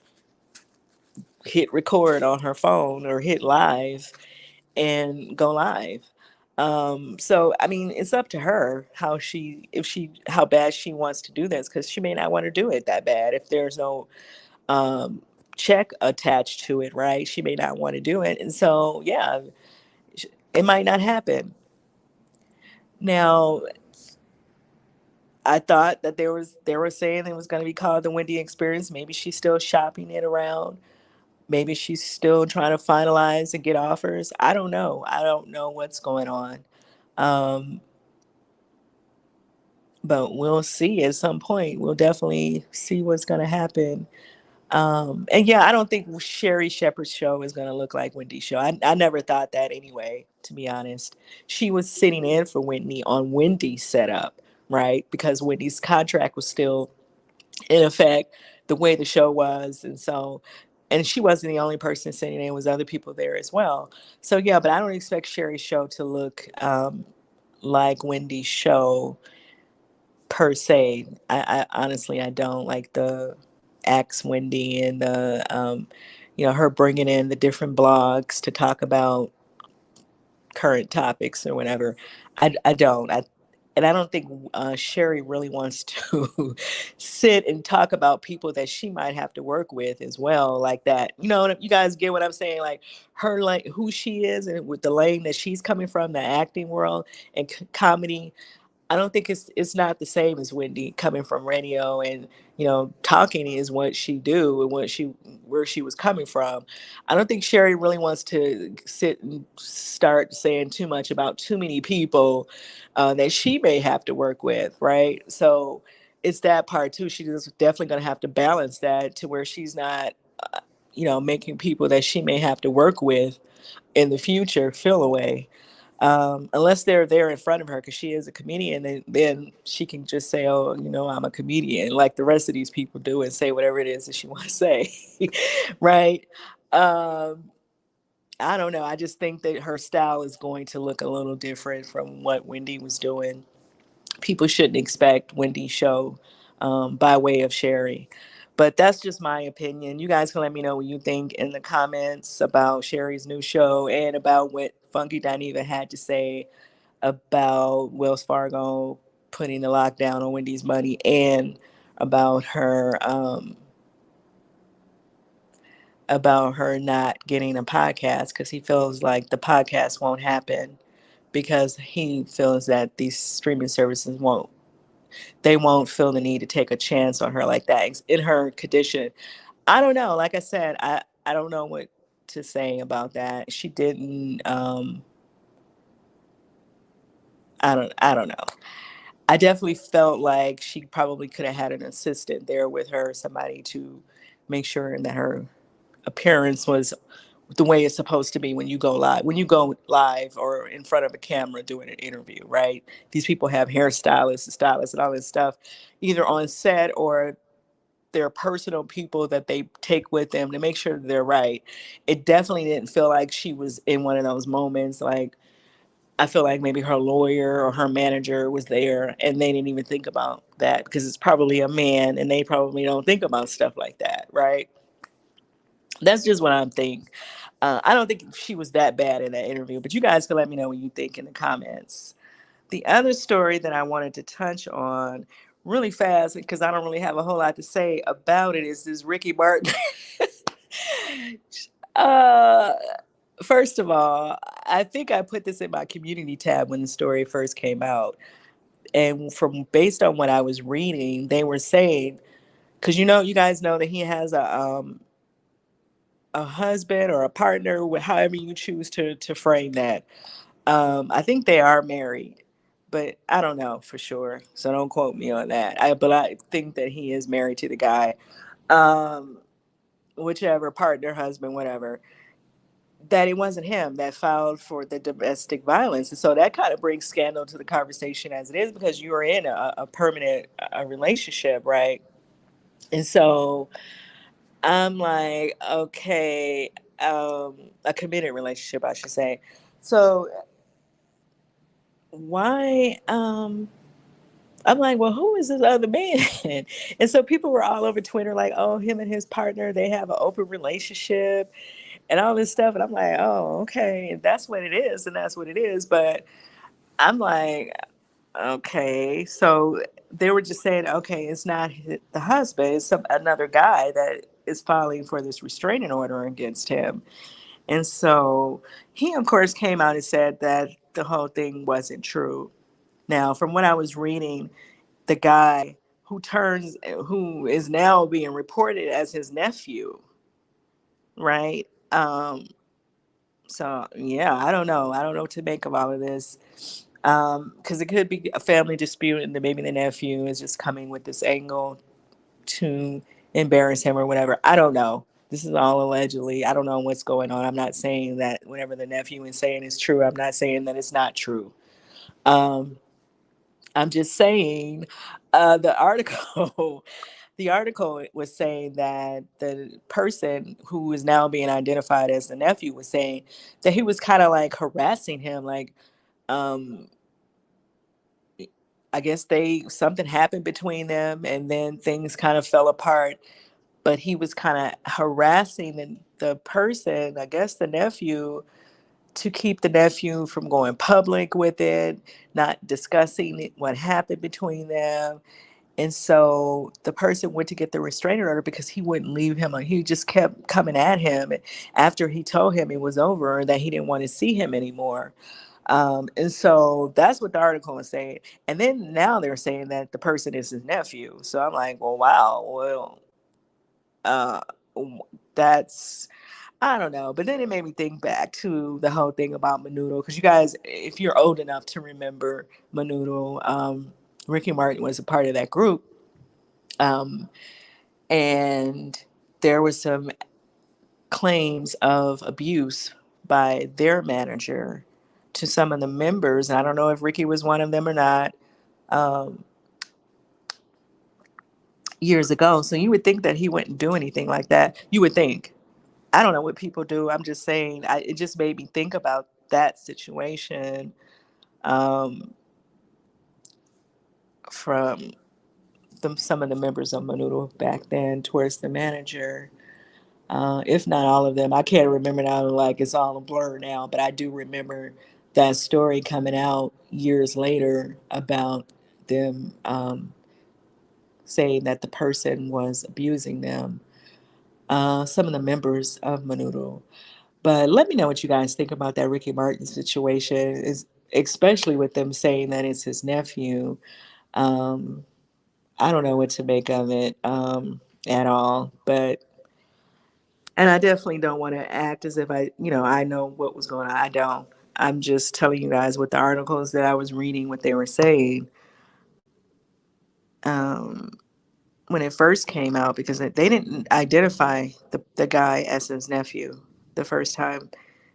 A: hit record on her phone or hit live and go live. So I mean, it's up to her how she, if she, how bad she wants to do this, because she may not want to do it that bad if there's no um, check attached to it, right? She may not want to do it, and so yeah, it might not happen. Now, I thought that they were saying it was going to be called the Wendy Experience. Maybe she's still shopping it around. Maybe she's still trying to finalize and get offers. I don't know. I don't know what's going on. Um, but we'll see at some point. We'll definitely see what's going to happen. And yeah, I don't think Sherry Shepherd's show is going to look like Wendy's show. I never thought that anyway, to be honest. She was sitting in for Wendy on Wendy's setup, right? Because Wendy's contract was still in effect the way the show was. And so, and she wasn't the only person sitting in, was other people there as well. So yeah, but I don't expect Sherry's show to look like Wendy's show per se. I honestly, I don't like the Axe Wendy and the her bringing in the different blogs to talk about current topics or whatever. I don't. And I don't think Sherry really wants to sit and talk about people that she might have to work with as well, like that. You guys get what I'm saying? Like her, like who she is, and with the lane that she's coming from, the acting world and comedy. I don't think it's not the same as Wendy coming from radio, and talking is what she do and what she, where she was coming from. I don't think Sherry really wants to sit and start saying too much about too many people that she may have to work with, right? So it's that part too. She's definitely going to have to balance that to where she's not, making people that she may have to work with in the future feel away, unless they're there in front of her because she is a comedian. Then she can just say, "Oh, I'm a comedian," like the rest of these people do, and say whatever it is that she wants to say, right? Um, I don't know. I just think that her style is going to look a little different from what Wendy was doing. People shouldn't expect Wendy's show by way of Sherry. But that's just my opinion. You guys can let me know what you think in the comments about Sherry's new show and about what Funky Dineva had to say about Wells Fargo putting the lockdown on Wendy's money, and about her not getting a podcast because he feels like the podcast won't happen because he feels that these streaming services won't feel the need to take a chance on her like that in her condition. I don't know. Like I said, I don't know what to say about that. She didn't. I don't know. I definitely felt like she probably could have had an assistant there with her, somebody to make sure that her appearance was the way it's supposed to be when you go live. When you go live or in front of a camera doing an interview, right? These people have hairstylists and stylists and all this stuff, either on set or their personal people that they take with them to make sure that they're right. It definitely didn't feel like she was in one of those moments like, I feel like maybe her lawyer or her manager was there and they didn't even think about that because it's probably a man and they probably don't think about stuff like that, right? That's just what I'm thinking. I don't think she was that bad in that interview, but you guys can let me know what you think in the comments. The other story that I wanted to touch on really fast because I don't really have a whole lot to say about it is this Ricky Martin. uh, First of all, I think I put this in my community tab when the story first came out. And from based on what I was reading, they were saying, because you guys know that he has a husband or a partner, however you choose to frame that. I think they are married, but I don't know for sure. So don't quote me on that. But I think that he is married to the guy. um, whichever partner, husband, whatever, that it wasn't him that filed for the domestic violence. And so that kind of brings scandal to the conversation as it is, because you are in a permanent relationship, right? And so I'm like, okay, a committed relationship, I should say. So why, I'm like, well, who is this other man? And so people were all over Twitter like, oh, him and his partner, they have an open relationship and all this stuff. And I'm like, oh, okay, if that's what it is, and that's what it is. But I'm like, okay. So they were just saying, okay, it's not the husband, it's another guy that is filing for this restraining order against him. And so he, of course, came out and said that the whole thing wasn't true. Now, from what I was reading, the guy who is now being reported as his nephew, right? So yeah, I don't know. I don't know what to make of all of this. Because it could be a family dispute, and then maybe the nephew is just coming with this angle to embarrass him or whatever. I don't know. This is all allegedly. I don't know what's going on. I'm not saying that whatever the nephew is saying is true. I'm not saying that it's not true. Um, I'm just saying the article. The article was saying that the person who is now being identified as the nephew was saying that he was kind of like harassing him, like um, I guess they something happened between them, and then things kind of fell apart. But he was kind of harassing the person, I guess the nephew, to keep the nephew from going public with it, not discussing what happened between them. And so the person went to get the restraining order because he wouldn't leave him. He just kept coming at him after he told him it was over, that he didn't want to see him anymore. And so that's what the article is saying. And then now they're saying that the person is his nephew. So I'm like, well, wow, well, uh, that's, I don't know. But then it made me think back to the whole thing about Menudo. Because you guys, if you're old enough to remember Menudo, Ricky Martin was a part of that group. Um, and there was some claims of abuse by their manager to some of the members. And I don't know if Ricky was one of them or not, um, years ago. So you would think that he wouldn't do anything like that. You would think. I don't know what people do. I'm just saying, it just made me think about that situation, um, from some of the members of Menudo back then towards the manager. If not all of them. I can't remember now, like it's all a blur now, but I do remember that story coming out years later about them, saying that the person was abusing them, some of the members of Menudo. But let me know what you guys think about that Ricky Martin situation, is especially with them saying that it's his nephew. Um, I don't know what to make of it, at all, but and I definitely don't want to act as if I know what was going on. I don't. I'm just telling you guys what the articles that I was reading, what they were saying, um, when it first came out, because they didn't identify the guy as his nephew the first time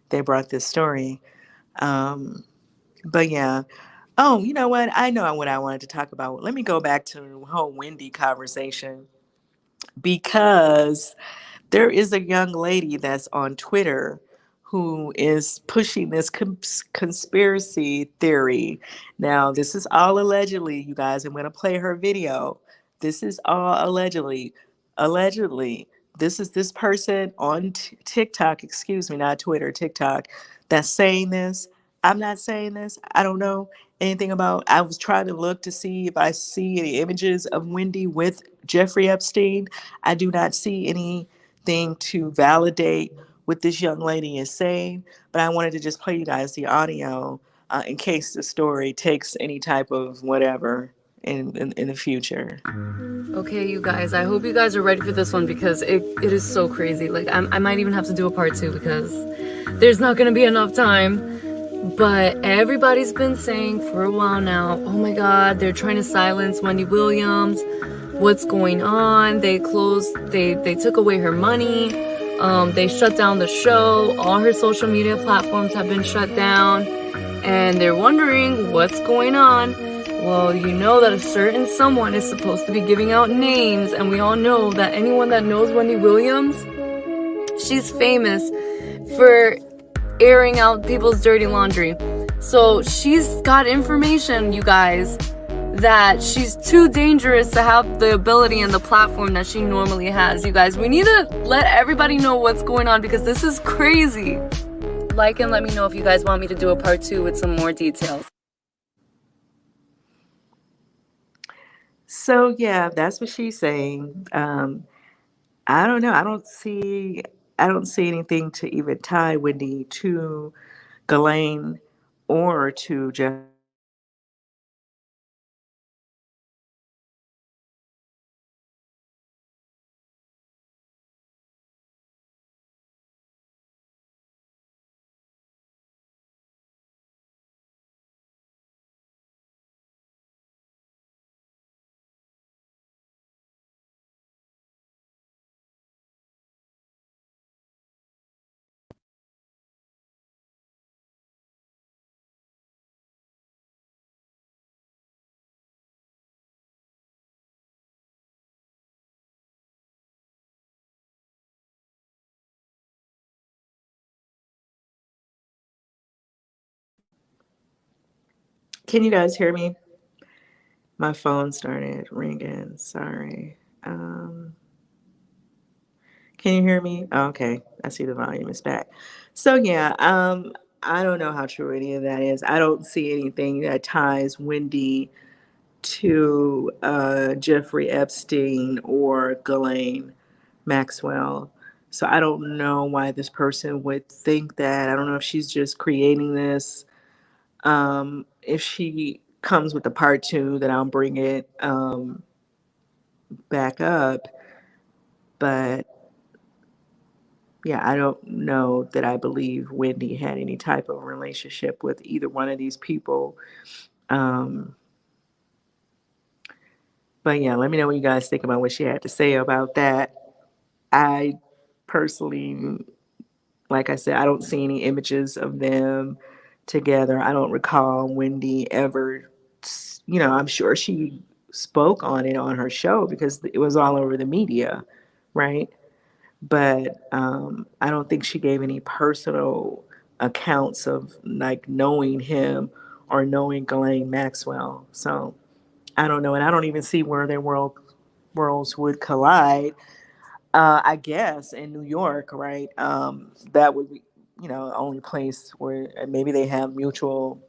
A: they brought this story. Um, but yeah. Oh, you know what? I know what I wanted to talk about. Let me go back to the whole Wendy conversation, because there is a young lady that's on Twitter who is pushing this conspiracy theory. Now, this is all allegedly, you guys. I'm going to play her video. This is all allegedly. Allegedly. This is this person on TikTok, excuse me, not Twitter, TikTok, that's saying this. I'm not saying this. I don't know anything about. I was trying to look to see if I see any images of Wendy with Jeffrey Epstein. I do not see anything to validate what this young lady is saying, but I wanted to just play you guys the audio, in case the story takes any type of whatever in the future.
C: Okay, you guys, I hope you guys are ready for this one, because it is so crazy. Like, I might even have to do a part two, because there's not gonna be enough time. But everybody's been saying for a while now, oh my god, they're trying to silence Wendy Williams. what's going on. They took away her money. They shut down the show. All her social media platforms have been shut down. And they're wondering what's going on. Well, you know that a certain someone is supposed to be giving out names, and we all know that anyone that knows Wendy Williams, she's famous for airing out people's dirty laundry. So she's got information, you guys, that she's too dangerous to have the ability and the platform that she normally has. You guys, we need to let everybody know what's going on because this is crazy. Like and let me know if you guys want me to do a part 2 with some more details.
A: So yeah, that's what she's saying. I don't know. I don't see anything to even tie Wendy to Ghislaine or to Jeffrey Epstein. Can you guys hear me? My phone started ringing. Sorry. Can you hear me? Oh, okay. I see the volume is back. So yeah, I don't know how true any of that is. I don't see anything that ties Wendy to Jeffrey Epstein or Ghislaine Maxwell. So I don't know why this person would think that. I don't know if she's just creating this. If she comes with the part 2, then I'll bring it back up. But yeah, I don't know that I believe Wendy had any type of relationship with either one of these people. Um, but yeah, let me know what you guys think about what she had to say about that. I personally, like I said, I don't see any images of them together. I don't recall Wendy ever, I'm sure she spoke on it on her show because it was all over the media, right? But I don't think she gave any personal accounts of like knowing him or knowing Ghislaine Maxwell. So I don't know, and I don't even see where their worlds would collide. I guess in New York, right? That would be, the only place where maybe they have mutual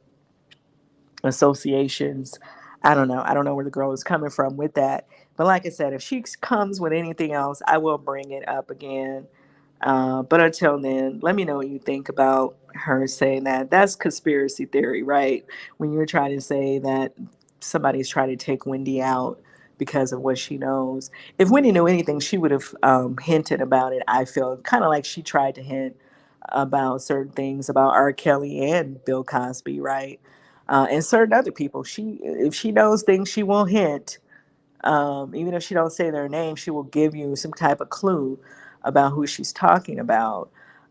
A: associations. I don't know. I don't know where the girl is coming from with that. But like I said, if she comes with anything else, I will bring it up again. But until then, let me know what you think about her saying that. That's conspiracy theory, right? When you're trying to say that somebody's trying to take Wendy out because of what she knows. If Wendy knew anything, she would have hinted about it. I feel kind of like she tried to hint about certain things about R. Kelly and Bill Cosby, right? And certain other people. If she knows things, she will hint. Even if she don't say their name, she will give you some type of clue about who she's talking about.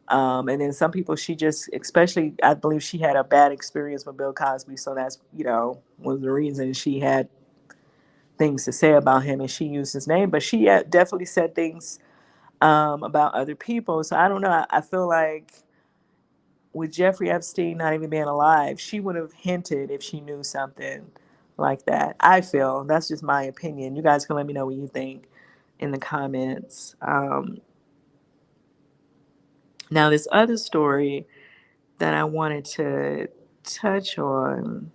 A: And then some people, she just, especially, I believe she had a bad experience with Bill Cosby, so that's was the reason she had things to say about him, and she used his name. But she definitely said things about other people. So I don't know. I feel like with Jeffrey Epstein not even being alive, she would have hinted if she knew something like that. I feel that's just my opinion. You guys can let me know what you think in the comments. Now, this other story that I wanted to touch on.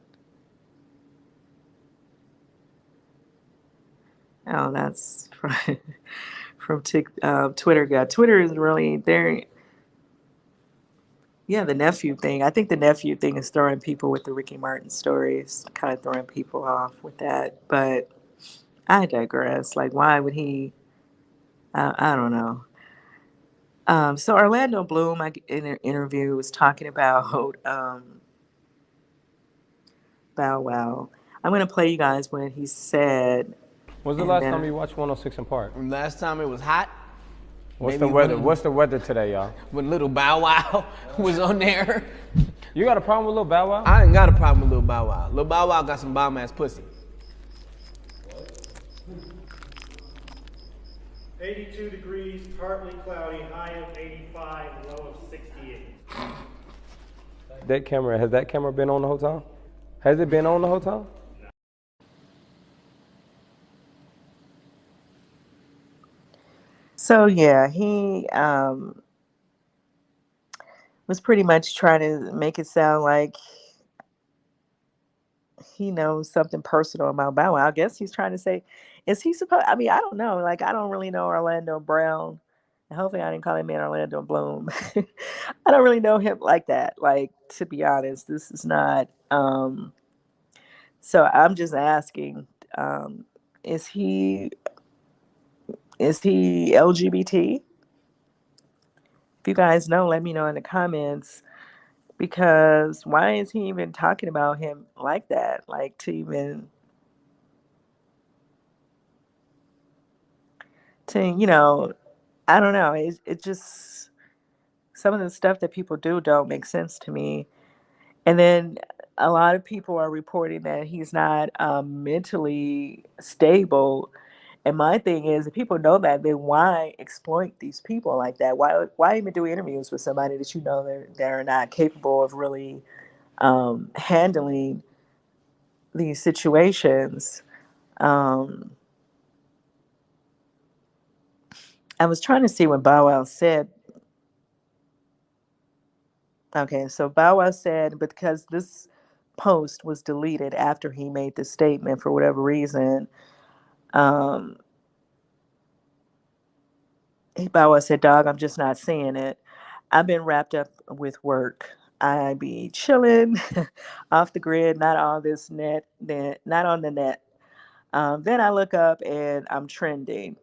A: Oh, that's from Twitter. God, Twitter is really there. Yeah, the nephew thing. I think the nephew thing is throwing people with the Ricky Martin stories, kind of throwing people off with that. But I digress. Like, why would he? I don't know. So Orlando Bloom, in an interview, was talking about Bow Wow. I'm going to play you guys what he said.
D: When's the
A: And
D: last time you watched 106 in Park?
B: Last time it was hot.
D: What's
B: maybe
D: the weather?
B: when-
D: What's the weather today, y'all?
B: When Little Bow Wow was on there.
D: You got a problem with Lil Bow Wow?
B: I ain't got a problem with Lil Bow Wow. Lil Bow Wow got some bomb ass pussy.
E: 82 degrees, partly cloudy, high of 85, low of 68.
D: That camera, has that camera been on the whole time? Has it been on the whole time?
A: so yeah, he was pretty much trying to make it sound like he knows something personal about Bow Wow. I guess he's trying to say, is he supposed? I mean, I don't know. Like, I don't really know Orlando Brown. And hopefully, I didn't call him man Orlando Bloom. I don't really know him like that. Like, to be honest, this is not. So I'm just asking, um, is he LGBT? If you guys know, let me know in the comments. Because why is he even talking about him like that? Like to I don't know. It just some of the stuff that people do don't make sense to me. And then a lot of people are reporting that he's not mentally stable. And my thing is, if people know that, then why exploit these people like that? Why even do interviews with somebody that you know they're not capable of really handling these situations? Um, I was trying to see what Bow Wow said. Okay, so Bow Wow said because this post was deleted after he made the statement for whatever reason. Um, Bow Wow said, "Dog, I'm just not seeing it. I've been wrapped up with work. I be chilling off the grid, not all this not on the net. Then I look up and I'm trending.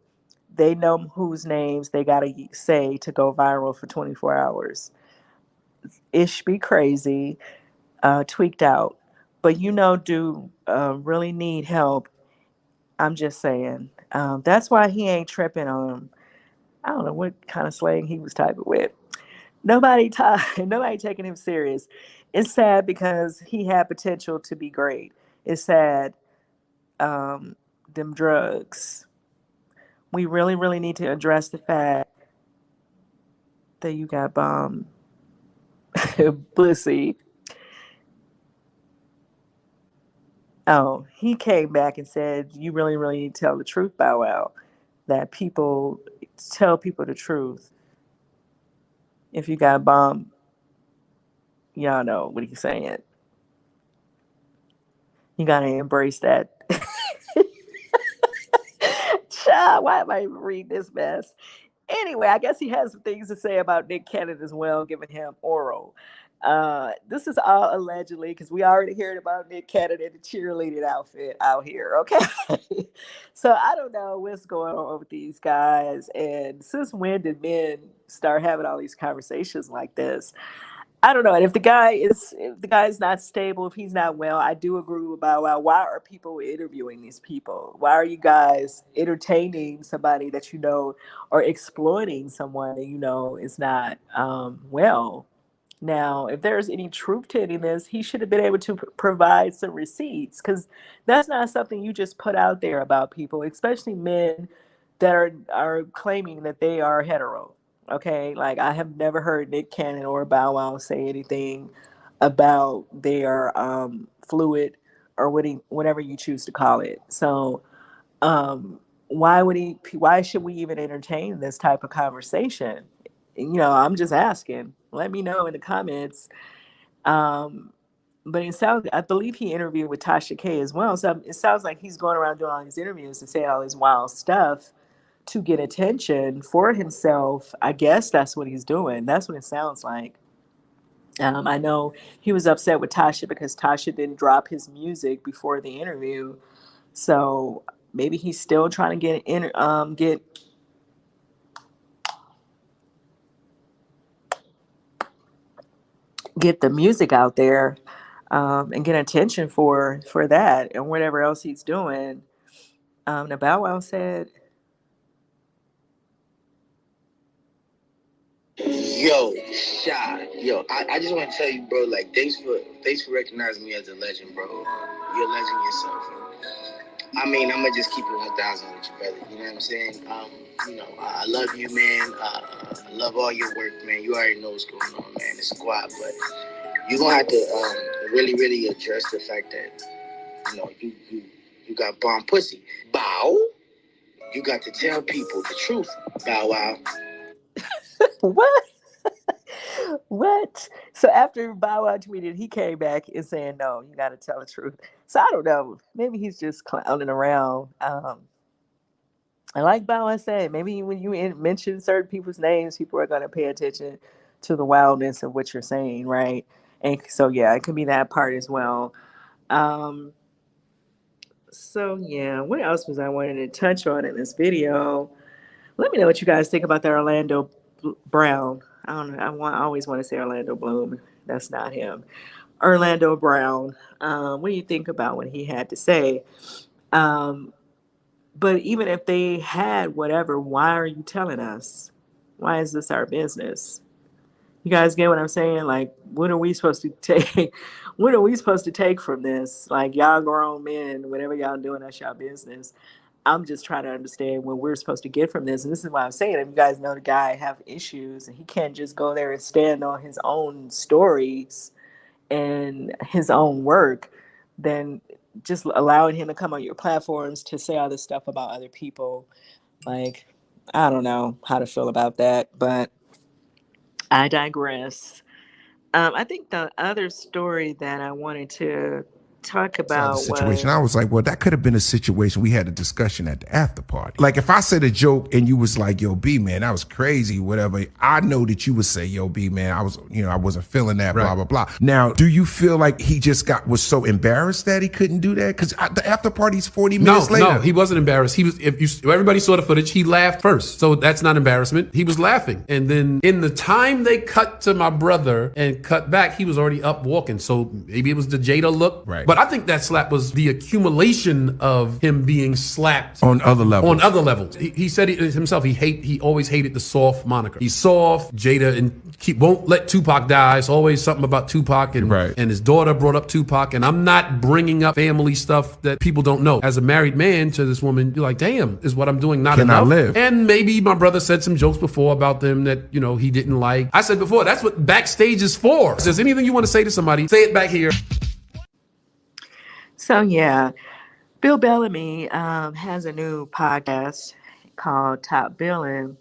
A: They know whose names they gotta say to go viral for 24 hours. Ish be crazy, tweaked out. But do really need help. I'm just saying. That's why he ain't tripping on him. I don't know what kind of slang he was typing with. Nobody taking him serious. It's sad because he had potential to be great. It's sad. Um, them drugs. We really, really need to address the fact that you got bomb pussy. Oh, he came back and said, "You really, really need to tell the truth, Bow Wow. That people tell people the truth. If you got bomb, y'all know what he's saying. You gotta embrace that." Child, why am I even reading this mess? Anyway, I guess he has some things to say about Nick Cannon as well, giving him oral. This is all allegedly because we already heard about Nick Cannon in the cheerleading outfit out here. Okay, so I don't know what's going on with these guys, and since when did men start having all these conversations like this? I don't know. And if the guy is not stable, if he's not well, I do agree with Bow Wow. Why are people interviewing these people? Why are you guys entertaining somebody that you know or exploiting someone that you know is not well? Now, if there's any truth to any of this, he should have been able to provide some receipts because that's not something you just put out there about people, especially men that are claiming that they are hetero. Okay, like I have never heard Nick Cannon or Bow Wow say anything about their fluid or whatever you choose to call it. So, why would he? Why should we even entertain this type of conversation? I'm just asking. Let me know in the comments. Um, but I believe he interviewed with Tasha K as well. So it sounds like he's going around doing all these interviews and saying all this wild stuff to get attention for himself. I guess that's what he's doing. That's what it sounds like. I know he was upset with Tasha because Tasha didn't drop his music before the interview. So maybe he's still trying to get the music out there and get attention for that and whatever else he's doing. Now Bow Wow said,
B: Yo, Shy. Yo, I just want to tell you, bro, like thanks for recognizing me as a legend, bro. You're a legend yourself. I mean, I'm gonna just keep it 1,000 with you, brother. You know what I'm saying? I love you, man. I love all your work, man. You already know what's going on, man. It's squad, but you're gonna have to really, really address the fact that you got bomb pussy. Bow. You got to tell people the truth. Bow Wow.
A: "What? What?" So after Bow Wow tweeted, he came back and saying, "No, you got to tell the truth." So I don't know. Maybe he's just clowning around. And like Bow Wow said, maybe when you mention certain people's names, people are going to pay attention to the wildness of what you're saying, right? And so yeah, it could be that part as well. Um, so yeah, what else was I wanting to touch on in this video? Let me know what you guys think about the Orlando Brown. I don't know. I always want to say Orlando Bloom. That's not him. Orlando Brown. What do you think about what he had to say? Um, but even if they had whatever, why are you telling us? Why is this our business? You guys get what I'm saying? Like, what are we supposed to take? What are we supposed to take from this? Like, y'all grown men, whatever y'all doing, that's y'all business. I'm just trying to understand what we're supposed to get from this. And this is why I'm saying, if you guys know the guy have issues and he can't just go there and stand on his own stories and his own work, then just allowing him to come on your platforms to say all this stuff about other people, like, I don't know how to feel about that, but I digress. I think the other story that I wanted to talk
F: Saw the
A: about
F: situation.
A: was
F: I was like, well, that could have been a situation we had a discussion at the after party. Like if I said a joke and you was like, yo, B man, that was crazy, whatever, I know that you would say, yo, B man, I wasn't feeling that, blah, blah, blah. Now, do you feel like he just was so embarrassed that he couldn't do that? Because the after party's 40 minutes later.
G: No, he wasn't embarrassed. He was, everybody saw the footage, he laughed first. So that's not embarrassment. He was laughing. And then in the time they cut to my brother and cut back, he was already up walking. So maybe it was the Jada look.
F: Right.
G: But I think that slap was the accumulation of him being slapped
F: On other levels.
G: He said it himself. He always hated the soft moniker. He's soft. Jada and won't let Tupac die. It's always something about Tupac and his daughter brought up Tupac. And I'm not bringing up family stuff that people don't know. As a married man to this woman, you're like, damn, is what I'm doing not enough?
F: Can I live?
G: And maybe my brother said some jokes before about them that he didn't like. I said before, that's what backstage is for. If there's anything you want to say to somebody, say it back here.
A: So yeah, Bill Bellamy has a new podcast called Top Billin'.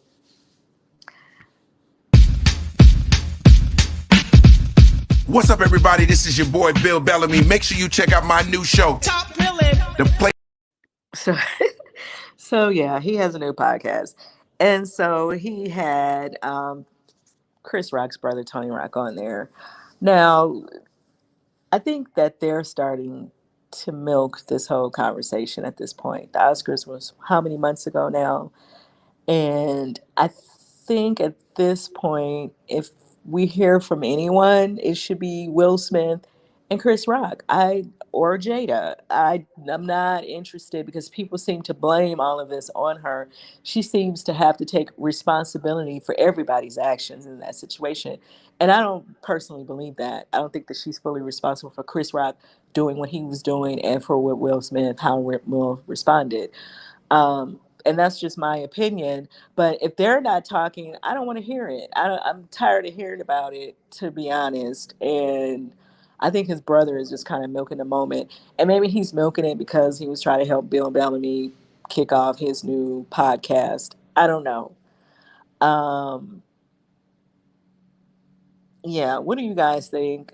F: What's up, everybody? This is your boy Bill Bellamy. Make sure you check out my new show, Top Billin'. The play.
A: So yeah, he has a new podcast, and so he had Chris Rock's brother Tony Rock on there. Now, I think that they're starting to milk this whole conversation at this point. The Oscars was how many months ago now? And I think at this point, if we hear from anyone, it should be Will Smith and Chris Rock. Or Jada. I'm not interested because people seem to blame all of this on her. She seems to have to take responsibility for everybody's actions in that situation. And I don't personally believe that. I don't think that she's fully responsible for Chris Rock doing what he was doing and for what Will Smith, how Will responded. And that's just my opinion. But if they're not talking, I don't want to hear it. I'm tired of hearing about it, to be honest. And I think his brother is just kind of milking the moment. And maybe he's milking it because he was trying to help Bill Bellamy kick off his new podcast. I don't know. Yeah, what do you guys think?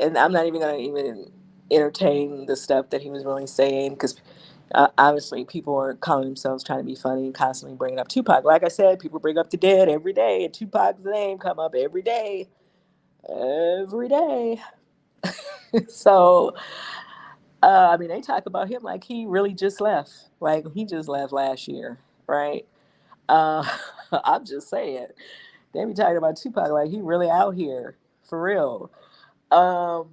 A: And I'm not even going to even entertain the stuff that he was really saying because obviously people are calling themselves trying to be funny and constantly bringing up Tupac. Like I said, people bring up the dead every day, and Tupac's name come up every day. So, I mean, they talk about him like he really just left. Like he just left last year, right? Uh, I'm just saying. They be talking about Tupac like he really out here for real. Um,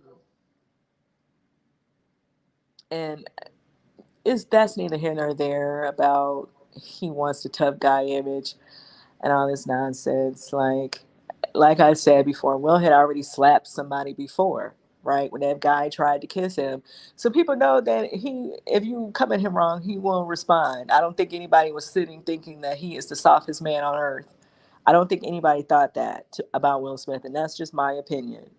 A: and it's that's neither here nor there about he wants the tough guy image and all this nonsense. Like I said before, Will had already slapped somebody before, right? When that guy tried to kiss him. So people know that if you come at him wrong, he will respond. I don't think anybody was sitting thinking that he is the softest man on earth. I don't think anybody thought that about Will Smith, and that's just my opinion.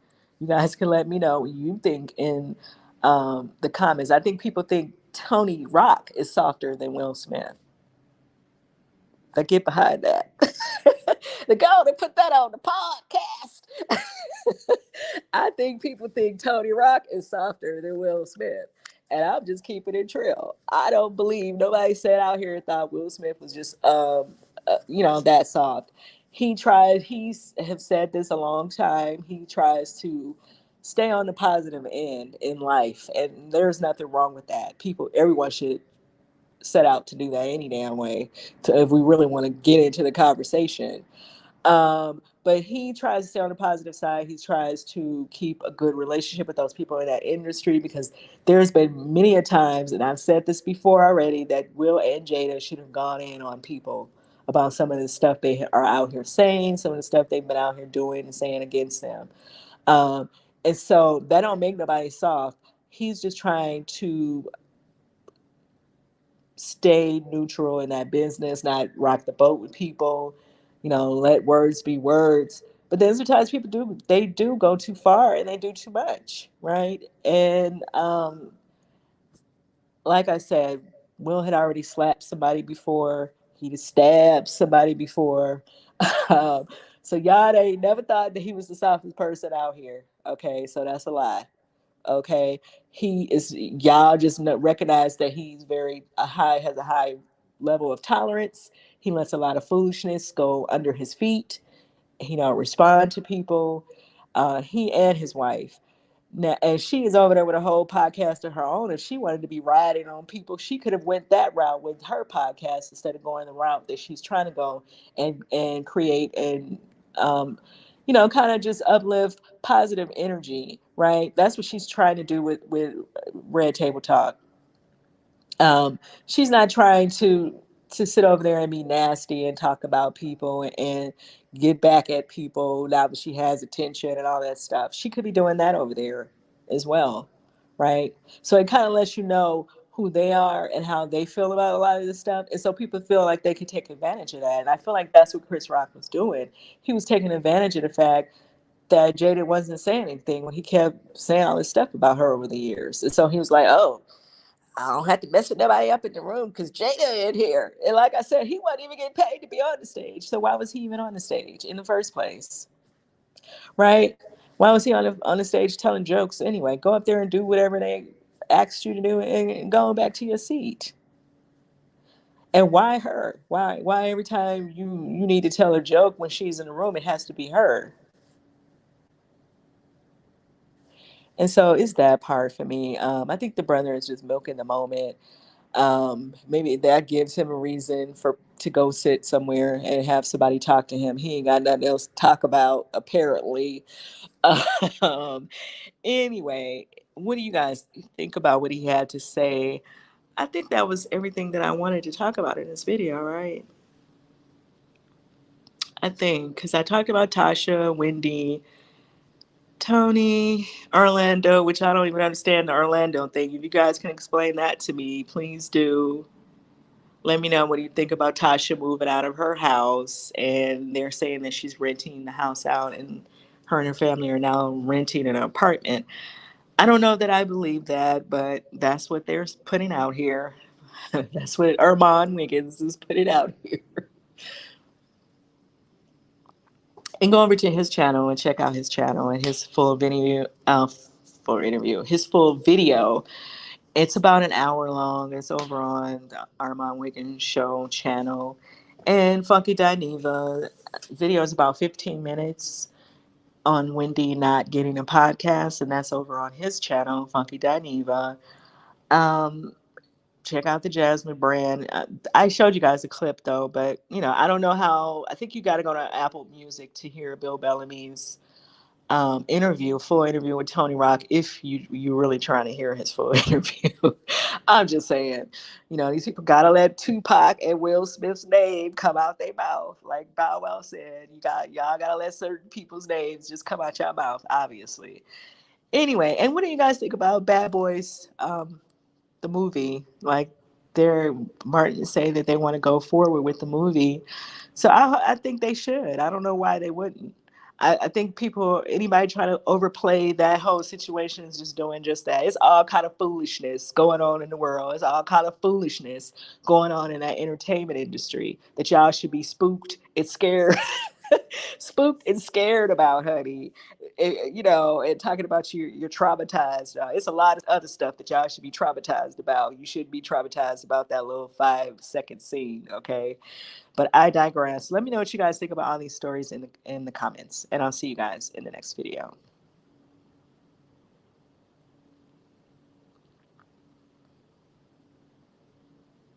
A: You guys can let me know what you think in the comments. I think people think Tony Rock is softer than Will Smith. I get behind that. The go to put that on the podcast. I think people think Tony Rock is softer than Will Smith. And I'm just keeping it real. I don't believe nobody said out here thought Will Smith was just, that soft. He's have said this a long time. He tries to stay on the positive end in life. And there's nothing wrong with that. Everyone should set out to do that any damn way if we really want to get into the conversation. But he tries to stay on the positive side. He tries to keep a good relationship with those people in that industry because there's been many a times, and I've said this before already, that Will and Jada should have gone in on people about some of the stuff they are out here saying, some of the stuff they've been out here doing and saying against them. Um, and so that don't make nobody soft. He's just trying to stay neutral in that business, not rock the boat with people, let words be words. But then sometimes people do go too far and they do too much, right? And like I said, Will had already slapped somebody before. He'd stabbed somebody before. um, so y'all ain't never thought that he was the softest person out here. Okay, so that's a lie. Okay, he is. Y'all just recognize that he's has a high level of tolerance. He lets a lot of foolishness go under his feet. He don't respond to people. He and his wife. Now, and she is over there with a whole podcast of her own. If she wanted to be riding on people, she could have went that route with her podcast instead of going the route that she's trying to go and create and kind of just uplift positive energy, right? That's what she's trying to do with Red Table Talk. She's not trying to sit over there and be nasty and talk about people and get back at people now that she has attention and all that stuff. She could be doing that over there as well, right? So it kind of lets you know who they are and how they feel about a lot of this stuff. And so people feel like they can take advantage of that. And I feel like that's what Chris Rock was doing. He was taking advantage of the fact that Jada wasn't saying anything when he kept saying all this stuff about her over the years. And so he was like, oh, I don't have to mess with nobody up in the room because Jada in here. And like I said, he wasn't even getting paid to be on the stage. So why was he even on the stage in the first place? Right? Why was he on the stage telling jokes anyway? Go up there and do whatever they asked you to do and go back to your seat. And why her? Why every time you need to tell a joke when she's in the room, it has to be her? And so it's that part for me. I think the brother is just milking the moment. Maybe that gives him a reason to go sit somewhere and have somebody talk to him. He ain't got nothing else to talk about, apparently. Um, anyway, what do you guys think about what he had to say? I think that was everything that I wanted to talk about in this video, right? I think because I talked about Tasha, Wendy, Tony, Orlando, which I don't even understand the Orlando thing. If you guys can explain that to me, please do. Let me know what do you think about Tasha moving out of her house, and they're saying that she's renting the house out, and her and her family are now renting an apartment. I don't know that I believe that, but that's what they're putting out here. That's what Armand Wiggins is putting out here. And go over to his channel and check out his channel and his full video. His full video. It's about an hour long. It's over on the Armand Wiggins Show channel. And Funky Dineva video is about 15 minutes on Wendy not getting a podcast, and that's over on his channel, Funky Dineva. Um, Check out the Jasmine brand. I showed you guys a clip though, but I don't know how. I think you got to go to Apple Music to hear Bill Bellamy's interview, full interview with Tony Rock, if you really trying to hear his full interview. I'm just saying, these people gotta let Tupac and Will Smith's name come out their mouth. Like Bow Wow said, y'all gotta let certain people's names just come out your mouth, obviously. Anyway, and what do you guys think about Bad Boys, the movie? Like, Martin say that they want to go forward with the movie, so I think they should. I don't know why they wouldn't. I think anybody trying to overplay that whole situation is just doing just that. It's all kind of foolishness going on in the world. It's all kind of foolishness going on in that entertainment industry that y'all should be spooked and scared, spooked and scared about, honey. And talking about you're traumatized. It's a lot of other stuff that y'all should be traumatized about. You shouldn't be traumatized about that little 5-second scene, okay? But I digress. Let me know what you guys think about all these stories in the comments, and I'll see you guys in the next video.